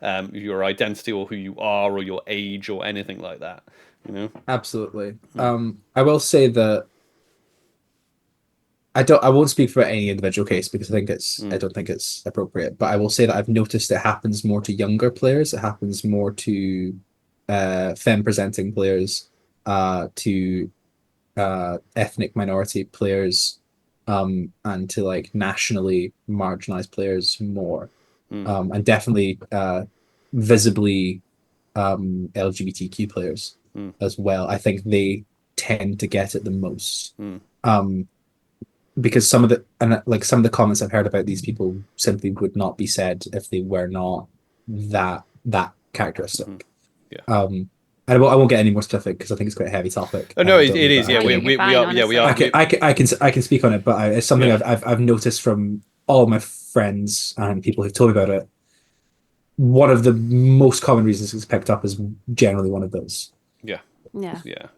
identity or who you are or your age or anything like that. You know, absolutely. I will say that I won't speak for any individual case, because I don't think it's appropriate. But I will say that I've noticed it happens more to younger players. It happens more to femme presenting players, to ethnic minority players, and to like nationally marginalized players more, and definitely visibly LGBTQ players as well. I think they tend to get it the most, because some of the comments I've heard about these people simply would not be said if they were not that characteristic. I won't get any more specific, because I think it's quite a heavy topic. Oh no, it is. Yeah, we are. Yeah, we are. I can speak on it, but it's something I've noticed from all my friends and people who've told me about it. One of the most common reasons it's picked up is generally one of those. Yeah.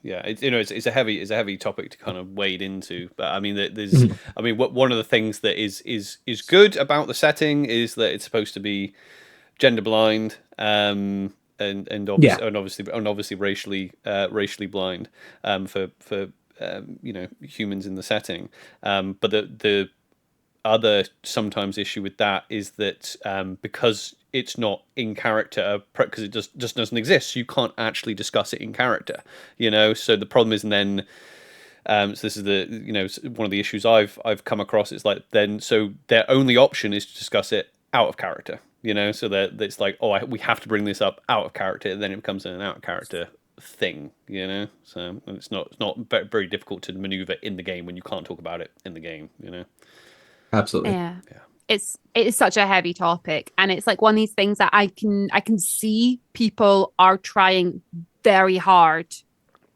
Yeah. It's, you know, it's a heavy topic to kind of wade into. But I mean, there's, I mean, one of the things that is good about the setting is that it's supposed to be gender blind. And obviously racially blind, for you know, humans in the setting. But the other sometimes issue with that is that because it's not in character, because it just doesn't exist, you can't actually discuss it in character. You know, so the problem is then. So this is the, you know, one of the issues I've come across. It's like, then so their only option is to discuss it out of character. You know, so that it's like, we have to bring this up out of character, and then it becomes an out of character thing. You know, so it's not very difficult to maneuver in the game when you can't talk about it in the game. You know, absolutely. Yeah. It is such a heavy topic, and it's like one of these things that I can see people are trying very hard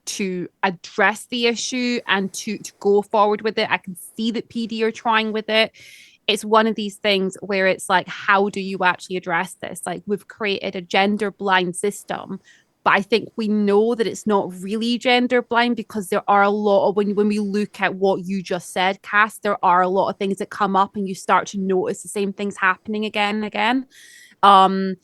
to address the issue and to go forward with it. I can see that PD are trying with it. It's one of these things where it's like, how do you actually address this? Like, we've created a gender blind system, but I think we know that it's not really gender blind, because there are a lot of, when we look at what you just said, Cass, there are a lot of things that come up and you start to notice the same things happening again and again. And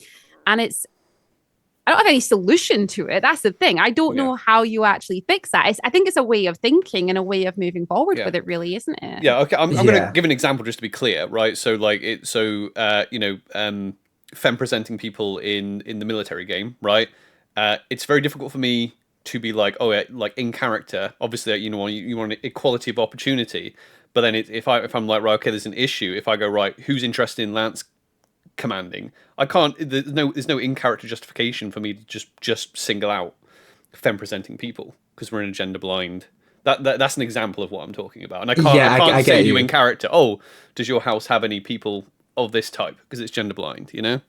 I don't have any solution to it. That's the thing. I don't know how you actually fix that. I think it's a way of thinking and a way of moving forward with it, really, isn't it? Yeah. Okay. I'm going to give an example just to be clear, right? So, like, femme presenting people in the military game, right? It's very difficult for me to be like, oh, yeah, like in character. Obviously, you want equality of opportunity, but then if I'm like, right, okay, there's an issue. If I go, right, who's interested in Lance commanding, I can't. There's no in character justification for me to just single out femme presenting people because we're in a gender blind. That's an example of what I'm talking about, and I can't say to you in character, oh, does your house have any people of this type, because it's gender blind, you know?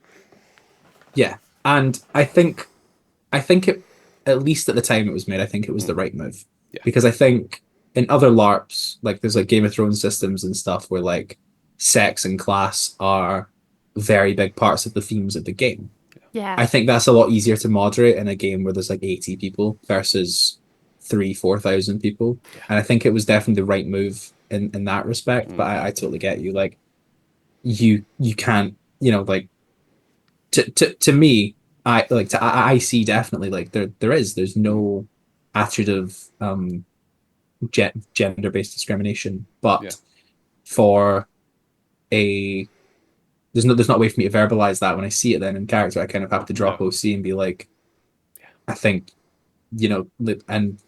Yeah, and I think it, at least at the time it was made, I think it was the right move, because I think in other LARPs, like there's like Game of Thrones systems and stuff where like sex and class are very big parts of the themes of the game. Yeah, I think that's a lot easier to moderate in a game where there's like 80 people versus 4,000 people, and I think it was definitely the right move in that respect. But I totally get you. Like you can't, like to me, I see definitely like there's no attitude of gender-based discrimination, but for a there's not a way for me to verbalize that when I see it then in character. I kind of have to drop OC and be like, I think, and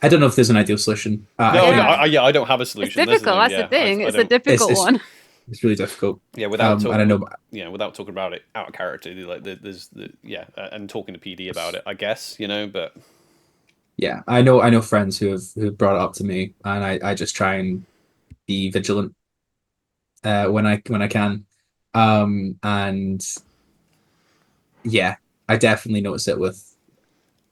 I don't know if there's an ideal solution. I don't have a solution. It's difficult. That's the thing. It's a difficult one. It's really difficult. Yeah, without talking about it out of character, like there's and talking to PD about it, I guess, but yeah, I know friends who have brought it up to me, and I just try and be vigilant when I can, and yeah, I definitely notice it with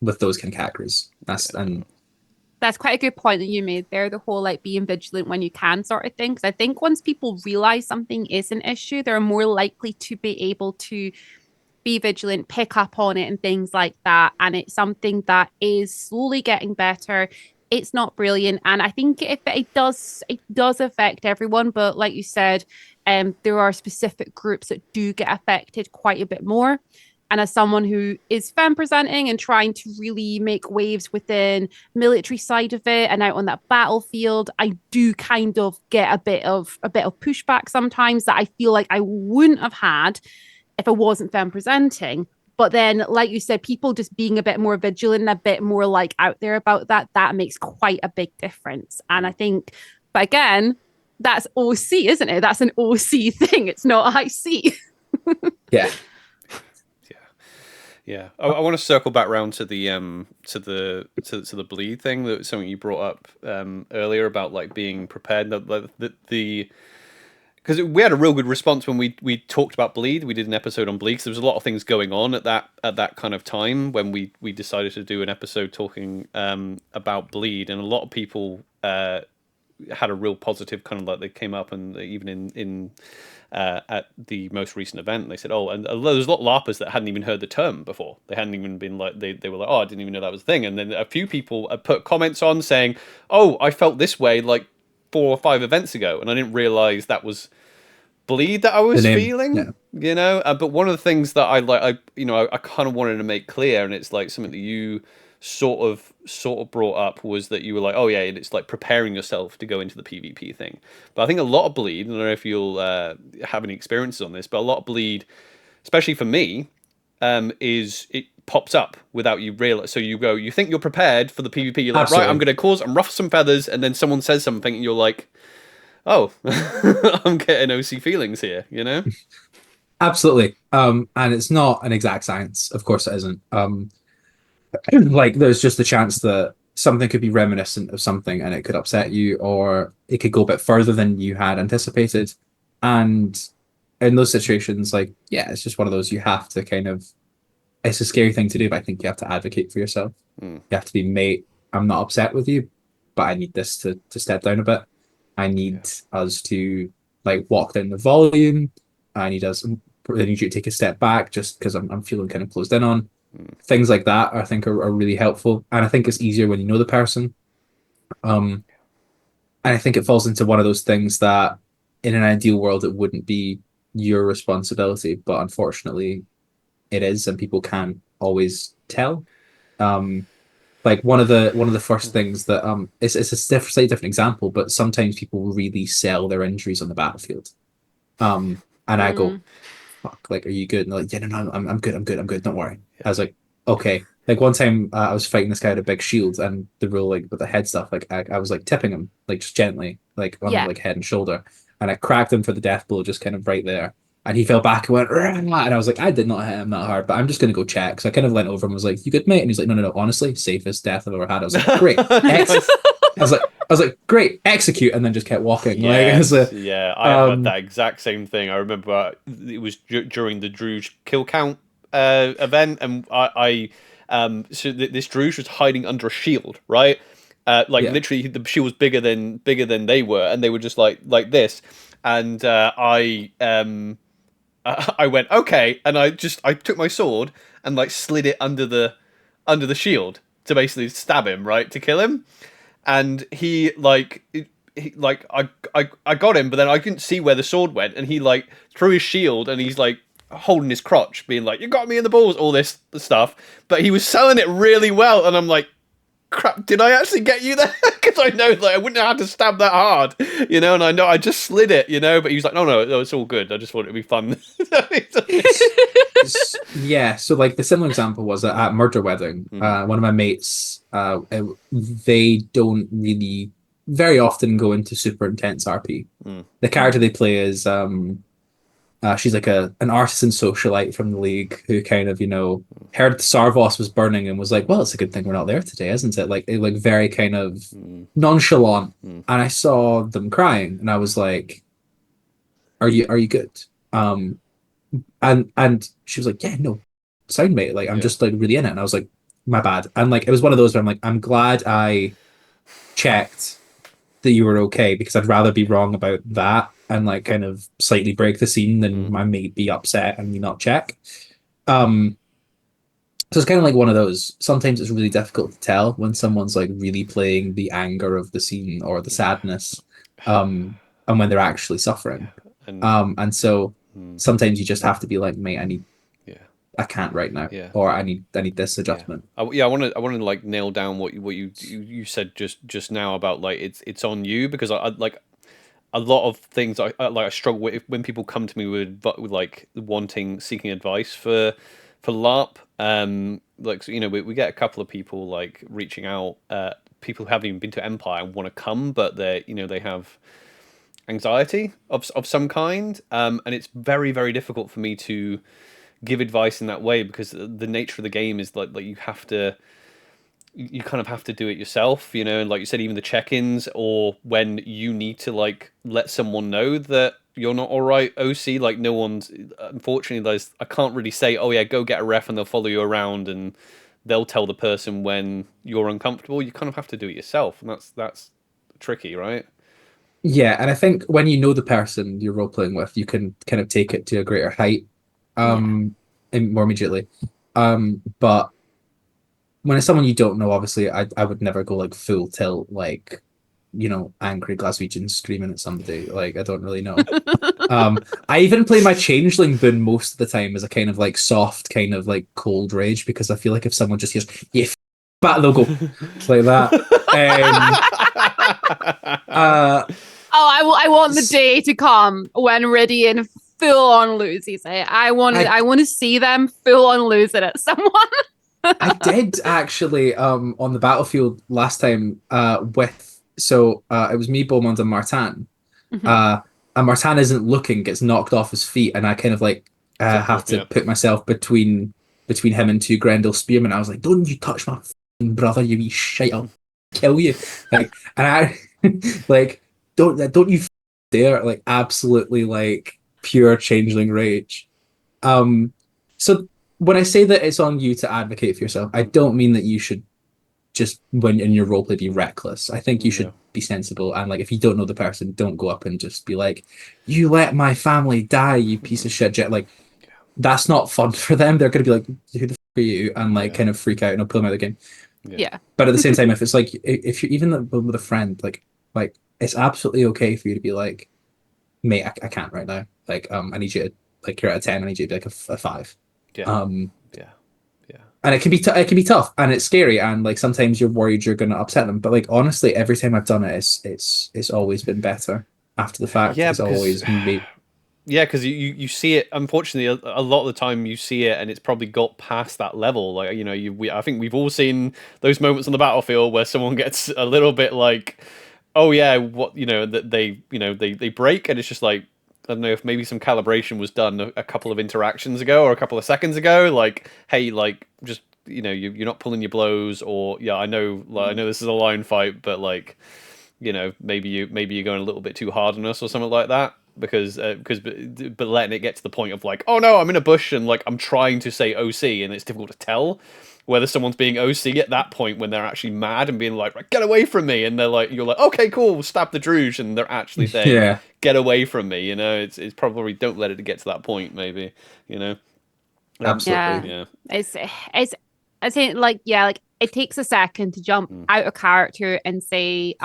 those kind of categories. That's quite a good point that you made there, the whole like being vigilant when you can sort of thing. Because I think once people realize something is an issue, they're more likely to be able to be vigilant, pick up on it and things like that. And it's something that is slowly getting better. It's not brilliant. And I think it does affect everyone. But like you said, there are specific groups that do get affected quite a bit more. And as someone who is femme presenting and trying to really make waves within military side of it and out on that battlefield, I do kind of get a bit of pushback sometimes that I feel like I wouldn't have had if I wasn't femme presenting. But then, like you said, people just being a bit more vigilant, a bit more like out there about that makes quite a big difference. And I think, but again, that's OC, isn't it? That's an OC thing. It's not IC. Yeah. Yeah, I want to circle back around to the to the bleed thing. That was something you brought up earlier about like being prepared. Because we had a real good response when we talked about bleed. We did an episode on bleed. So there was a lot of things going on at that kind of time when we decided to do an episode talking about bleed, and a lot of people had a real positive kind of like they came up, and even in at the most recent event, they said, oh, and there's a lot of LARPers that hadn't even heard the term before. They hadn't even been like, they were like, oh, I didn't even know that was a thing. And then a few people put comments on saying, oh, I felt this way like 4 or 5 events ago, and I didn't realize that was bleed that I was feeling, But one of the things that I kind of wanted to make clear, and it's like something that you sort of brought up, was that you were like, oh yeah, it's like preparing yourself to go into the PvP thing. But I think a lot of bleed, I don't know if you'll have any experiences on this, but a lot of bleed, especially for me, is it pops up without you realize. So you think you're prepared for the PvP, you're like, right, I'm going to ruffle some feathers, and then someone says something and you're like, oh, I'm getting OC feelings here, Absolutely. And it's not an exact science, of course it isn't. Like there's just a chance that something could be reminiscent of something and it could upset you, or it could go a bit further than you had anticipated. And in those situations, like, yeah, it's just one of those, you have to kind of it's a scary thing to do, but I think you have to advocate for yourself. Mm. You have to be, mate, I'm not upset with you, but I need this to step down a bit. I need us to like walk down the volume. I need you to take a step back just because I'm feeling kind of closed in on. Things like that I think are really helpful. And I think it's easier when you know the person. And I think it falls into one of those things that in an ideal world it wouldn't be your responsibility, but unfortunately it is, and people can't always tell. Like one of the first things that it's a slightly different example, but sometimes people really sell their injuries on the battlefield. And I go, fuck, like, are you good? And they're like, yeah, no, I'm good, I'm good, don't worry. I was like, okay. Like one time I was fighting this guy with a big shield, and the rule, like with the head stuff, like I was like tipping him, like just gently, like on like head and shoulder, and I cracked him for the death blow, just kind of right there. And he fell back and went, "Rah!" And I was like, I did not hit him that hard, but I'm just gonna go check. So I kind of leant over and was like, "You good, mate?" And he's like, No, honestly, safest death I've ever had. I was like, great. I was like, great, execute, and then just kept walking. Yes, like, I had that exact same thing. I remember it was during the Druge kill count event, and this Druge was hiding under a shield, right? Literally, the shield was bigger than they were, and they were just like this. And I went okay, and I took my sword and like slid it under the shield to basically stab him, right, to kill him. And he I got him, but then I couldn't see where the sword went, and he like threw his shield, and he's like holding his crotch, being like, "You got me in the balls," all this stuff. But he was selling it really well, and I'm like, crap, did I actually get you there? Because I know that I wouldn't have had to stab that hard, and I know I just slid it, but he was like, no, it's all good. I just thought it'd be fun. Yeah, so like the similar example was at Murder Wedding. One of my mates, they don't really very often go into super intense RP. The character they play is she's like an artisan socialite from the league who kind of, heard Sarvos was burning and was like, well, it's a good thing we're not there today, isn't it? Like very kind of nonchalant. And I saw them crying, and I was like, are you good? And she was like, yeah, no, sound, mate. Like I'm just like really in it. And I was like, my bad. And like it was one of those where I'm like, I'm glad I checked that you were okay, because I'd rather be wrong about that and like kind of slightly break the scene than my mate be upset and me not check. So it's kind of like one of those. Sometimes it's really difficult to tell when someone's like really playing the anger of the scene or the sadness, and when they're actually suffering. And so sometimes you just have to be like, mate, I can't right now, or I need this adjustment. I want to like nail down what you said just now about like it's on you, because I like a lot of things I struggle with when people come to me with like seeking advice for LARP. Like, so, we get a couple of people like reaching out, people who haven't even been to Empire and want to come, but they have anxiety of some kind, and it's very, very difficult for me to give advice in that way, because the nature of the game is like you kind of have to do it yourself, and like you said, even the check-ins, or when you need to like let someone know that you're not all right, OC, like no one's, unfortunately, I can't really say, oh yeah, go get a ref and they'll follow you around and they'll tell the person when you're uncomfortable. You kind of have to do it yourself, and that's tricky, right? Yeah, and I think when you know the person you're role playing with, you can kind of take it to a greater height, and more immediately. But when it's someone you don't know, obviously, I would never go like full tilt, like, angry Glaswegian screaming at somebody. Like, I don't really know. I even play my changeling boon most of the time as a kind of like soft, kind of like cold rage, because I feel like if someone just hears, yeah, but they'll go like that. I want the day to come when Ridian full on loses it. I want to see them full on lose it at someone. I did actually on the battlefield last time it was me, Beaumont, and Martin. And Martin isn't looking, gets knocked off his feet, and I kind of like have to put myself between him and two Grendel spearmen. I was like, don't you touch my brother, you wee shite, I'll kill you. Like, and I like, don't you dare, like, absolutely like pure changeling rage. So when I say that it's on you to advocate for yourself, I don't mean that you should just when in your roleplay be reckless. I think you should be sensible and like if you don't know the person, don't go up and just be like, "You let my family die, you piece of shit." Like that's not fun for them. They're gonna be like, "Who the fuck are you?" and like kind of freak out and pull them out of the game. Yeah. But at the same time, if it's like if you're even with a friend, like it's absolutely okay for you to be like, "Mate, I can't right now. Like, I need you to like you're at a 10, I need you to be like a 5." Yeah. Yeah. And it can be it can be tough and it's scary and like sometimes you're worried you're going to upset them, but like honestly every time I've done it it's always been better after the fact. Yeah, It's always made yeah, because you see it. Unfortunately, a lot of the time you see it, and it's probably got past that level. Like you know, I think we've all seen those moments on the battlefield where someone gets a little bit like, oh yeah, what you know that they break, and it's just like I don't know if maybe some calibration was done a couple of interactions ago or a couple of seconds ago. Like, hey, like just you're not pulling your blows, or yeah, I know this is a line fight, but like maybe you're going a little bit too hard on us or something like that because but letting it get to the point of like, oh no, I'm in a bush and like I'm trying to say OC and it's difficult to tell whether someone's being OC at that point when they're actually mad and being like, right, get away from me, and they're like, you're like, okay, cool, stab the Druge, and they're actually saying, yeah, get away from me. It's probably don't let it get to that point, maybe. absolutely. Yeah. It's I think like yeah, like it takes a second to jump out of character and say,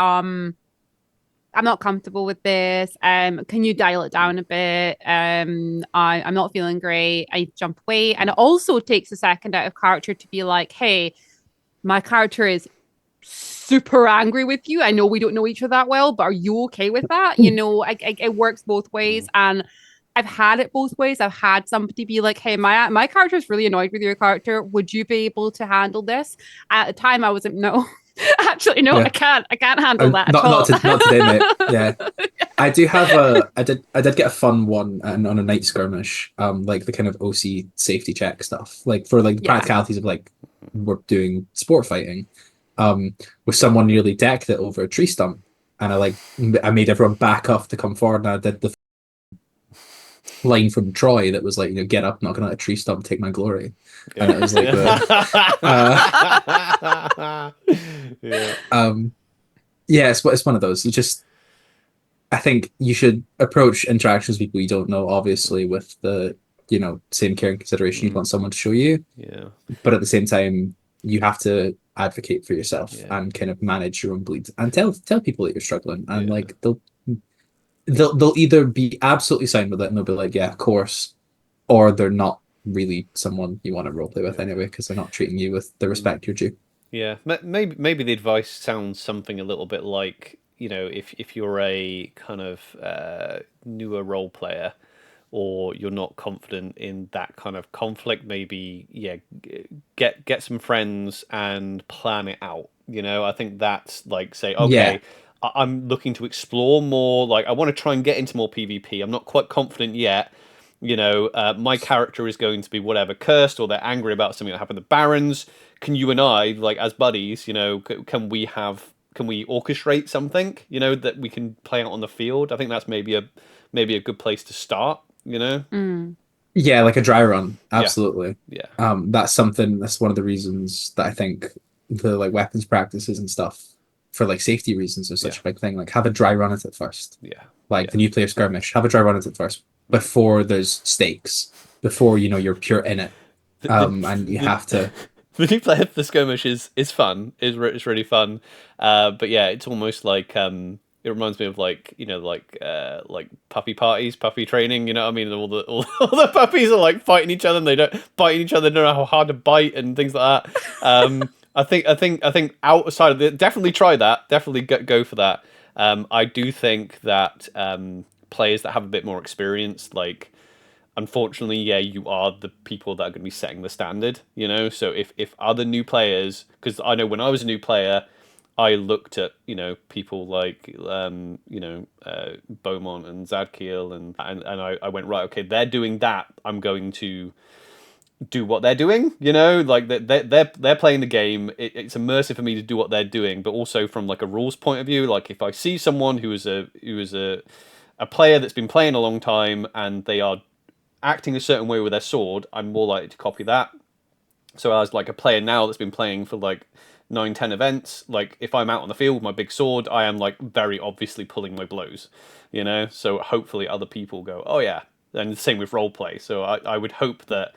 I'm not comfortable with this. Can you dial it down a bit? I'm not feeling great. I jump away. And it also takes a second out of character to be like, hey, my character is super angry with you. I know we don't know each other that well, but are you okay with that? It works both ways. And I've had it both ways. I've had somebody be like, "Hey, my character is really annoyed with your character. Would you be able to handle this?" At the time, I wasn't. No, actually, no, Yeah. I can't handle that Not at all. not today, mate. Yeah. I do have I did get a fun one on a night skirmish, like the kind of OC safety check stuff, like for like the Yeah. practicalities of like we're doing sport fighting, with someone nearly decked it over a tree stump, and I made everyone back off to come forward, and I did the line from Troy that was like, get up, not gonna let a tree stump take my glory, and it was like Yeah. yeah, it's one of those. You just I think you should approach interactions with people you don't know, obviously, with the same care and consideration you'd want someone to show you. Yeah. But at the same time, you have to advocate for yourself Yeah. and kind of manage your own bleed and tell people that you're struggling. And Yeah. like they'll either be absolutely signed with it and they'll be like, yeah, of course, or they're not really someone you want to roleplay with anyway because they're not treating you with the respect you're due. Yeah, maybe the advice sounds something a little bit like, if you're a kind of newer role player, or you're not confident in that kind of conflict, maybe get some friends and plan it out. I think that's like say, okay, Yeah. I'm looking to explore more. Like I want to try and get into more PvP. I'm not quite confident yet. My character is going to be whatever cursed, or they're angry about something that happened to Barons. Can you and I, like as buddies, can we orchestrate something, that we can play out on the field? I think that's maybe a good place to start. Yeah, like a dry run. Absolutely. Yeah. That's one of the reasons that I think the like weapons practices and stuff for like safety reasons is such a big thing. Like have a dry run at it first. Yeah. Like the nuclear skirmish, have a dry run at it first before there's stakes, before you're pure in it. And you have to The new player for the skirmish is fun. It's really fun. But yeah, it's almost like it reminds me of like like puppy parties, puppy training. You know what I mean? All the puppies are like fighting each other, and they don't bite each other. They don't know how hard to bite and things like that. I think outside of it, definitely try that. Definitely go for that. I do think that players that have a bit more experience, like unfortunately, yeah, you are the people that are going to be setting the standard. So if other new players, because I know when I was a new player, I looked at people like Beaumont and Zadkiel and I went, right, okay, they're doing that, I'm going to do what they're doing. Like they're playing the game. It's immersive for me to do what they're doing, but also from like a rules point of view, like if I see someone who is a player that's been playing a long time and they are acting a certain way with their sword, I'm more likely to copy that. So as like a player now that's been playing for like 9-10 events, like if I'm out on the field with my big sword, I am like very obviously pulling my blows, you know. So hopefully other people go, oh yeah. And the same with roleplay. So I would hope that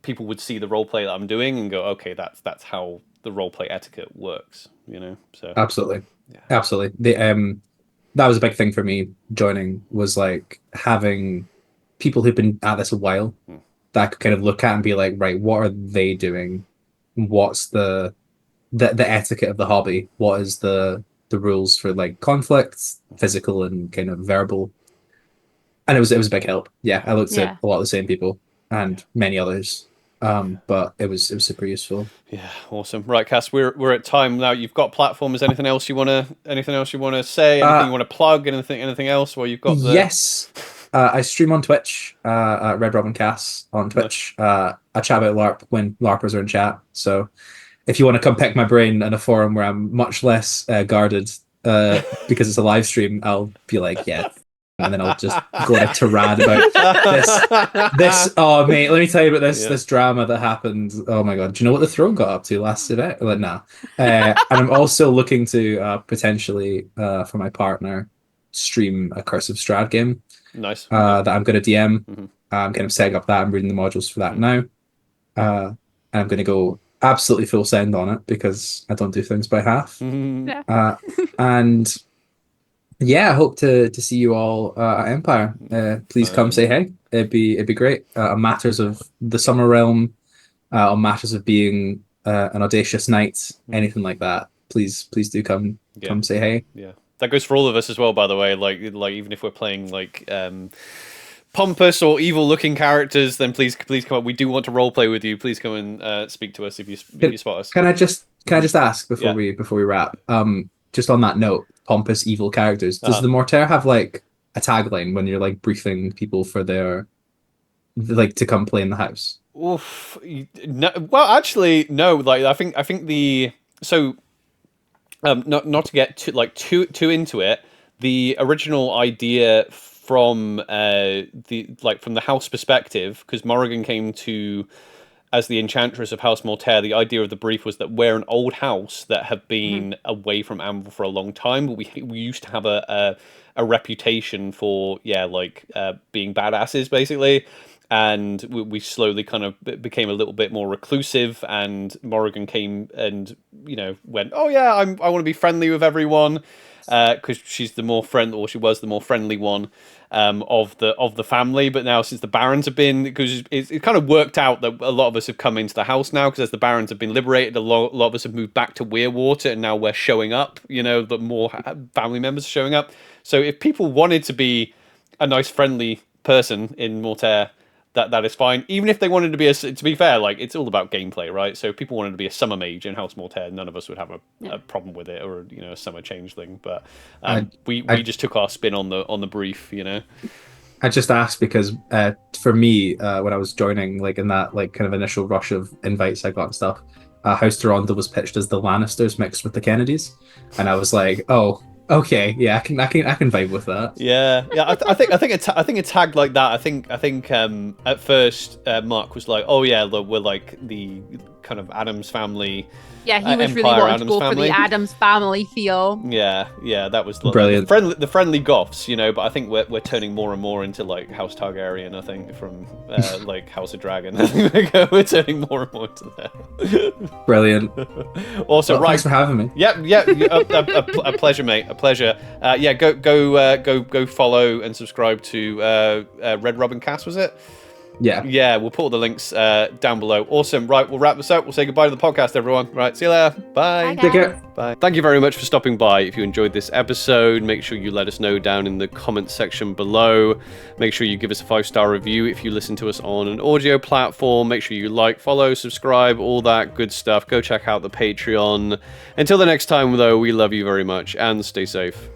people would see the roleplay that I'm doing and go, okay, that's how the roleplay etiquette works, you know. So Absolutely, absolutely. That was a big thing for me joining, was like having people who've been at this a while that I could kind of look at and be like, right, what are they doing? What's the etiquette of the hobby? What is the rules for like conflicts, physical and kind of verbal? And it was a big help. Yeah, I looked at a lot of the same people and many others. But it was super useful. Yeah, awesome. Right, Cass, we're at time now. You've got platforms. Anything else you wanna say? Anything you wanna plug? Anything else? Well, you've got the Yes. I stream on Twitch, at Red Robyn Cass on Twitch. Nice. I chat about LARP when LARPers are in chat. So if you want to come pick my brain in a forum where I'm much less guarded because it's a live stream, I'll be like, yeah. And then I'll just go on a tirade about this. Oh, mate, let me tell you about this drama that happened. Oh my god, do you know what the throne got up to last event? Like, nah. And I'm also looking to potentially for my partner stream a Curse of Strahd game. Nice. That I'm going to DM. I'm kind of setting up that. I'm reading the modules for that now. And I'm going to go absolutely full send on it because I don't do things by half. And yeah, I hope to see you all at Empire. Please come say hey. It'd be great. On matters of the Summer Realm, on matters of being an audacious knight, anything like that. Please do come say hey. Yeah, that goes for all of us as well. By the way, like even if we're playing like pompous or evil-looking characters, then please come up. We do want to roleplay with you. Please come and speak to us if you spot us. Can I just ask before we wrap? Just on that note, pompous evil characters. Does the Mortaire have like a tagline when you're like briefing people for their like to come play in the house? Oof. No, well, actually, no. Like I think the not to get too into it. The original idea from the house perspective, because Morrigan came to as the Enchantress of House Mortaire, the idea of the brief was that we're an old house that have been away from Anvil for a long time, but we used to have a reputation for being badasses basically, and we slowly kind of became a little bit more reclusive. And Morrigan came and went, oh yeah, I want to be friendly with everyone. Because she's the more friendly, or she was the more friendly one of the family. But now since the Barons have been, because it kind of worked out that a lot of us have come into the house now, because as the Barons have been liberated, a lot of us have moved back to Weirwater, and now we're showing up. The more family members are showing up. So if people wanted to be a nice, friendly person in Mortaire, that is fine. Even if they wanted to be to be fair, like it's all about gameplay, right? So if people wanted to be a summer mage in House Mortaire, none of us would have a problem with it, or a summer changeling. But we just took our spin on the brief, I just asked because for me, when I was joining, like in that like kind of initial rush of invites I got and stuff, House Toronto was pitched as the Lannisters mixed with the Kennedys, and I was like, oh. Okay, yeah, I can vibe with that. Yeah. I think a tag like that. I think at first Mark was like, oh yeah, we're like the kind of Addams family. Yeah, he was really wanting to go for the Addams family feel. Yeah, that was brilliant. The friendly goths, but I think we're turning more and more into like House Targaryen. I think from like House of Dragon. I think we're turning more and more into that. Brilliant. Also, well, right. Thanks for having me. Yeah. A pleasure, mate. A pleasure. Go follow and subscribe to Red Robyn Cass. Was it? Yeah, we'll put all the links down below. Awesome. Right, we'll wrap this up. We'll say goodbye to the podcast, everyone. Right, see you later. Bye. Take care. Bye. Thank you very much for stopping by. If you enjoyed this episode, make sure you let us know down in the comments section below. Make sure you give us a 5-star review if you listen to us on an audio platform. Make sure you like, follow, subscribe, all that good stuff. Go check out the Patreon. Until the next time, though, we love you very much and stay safe.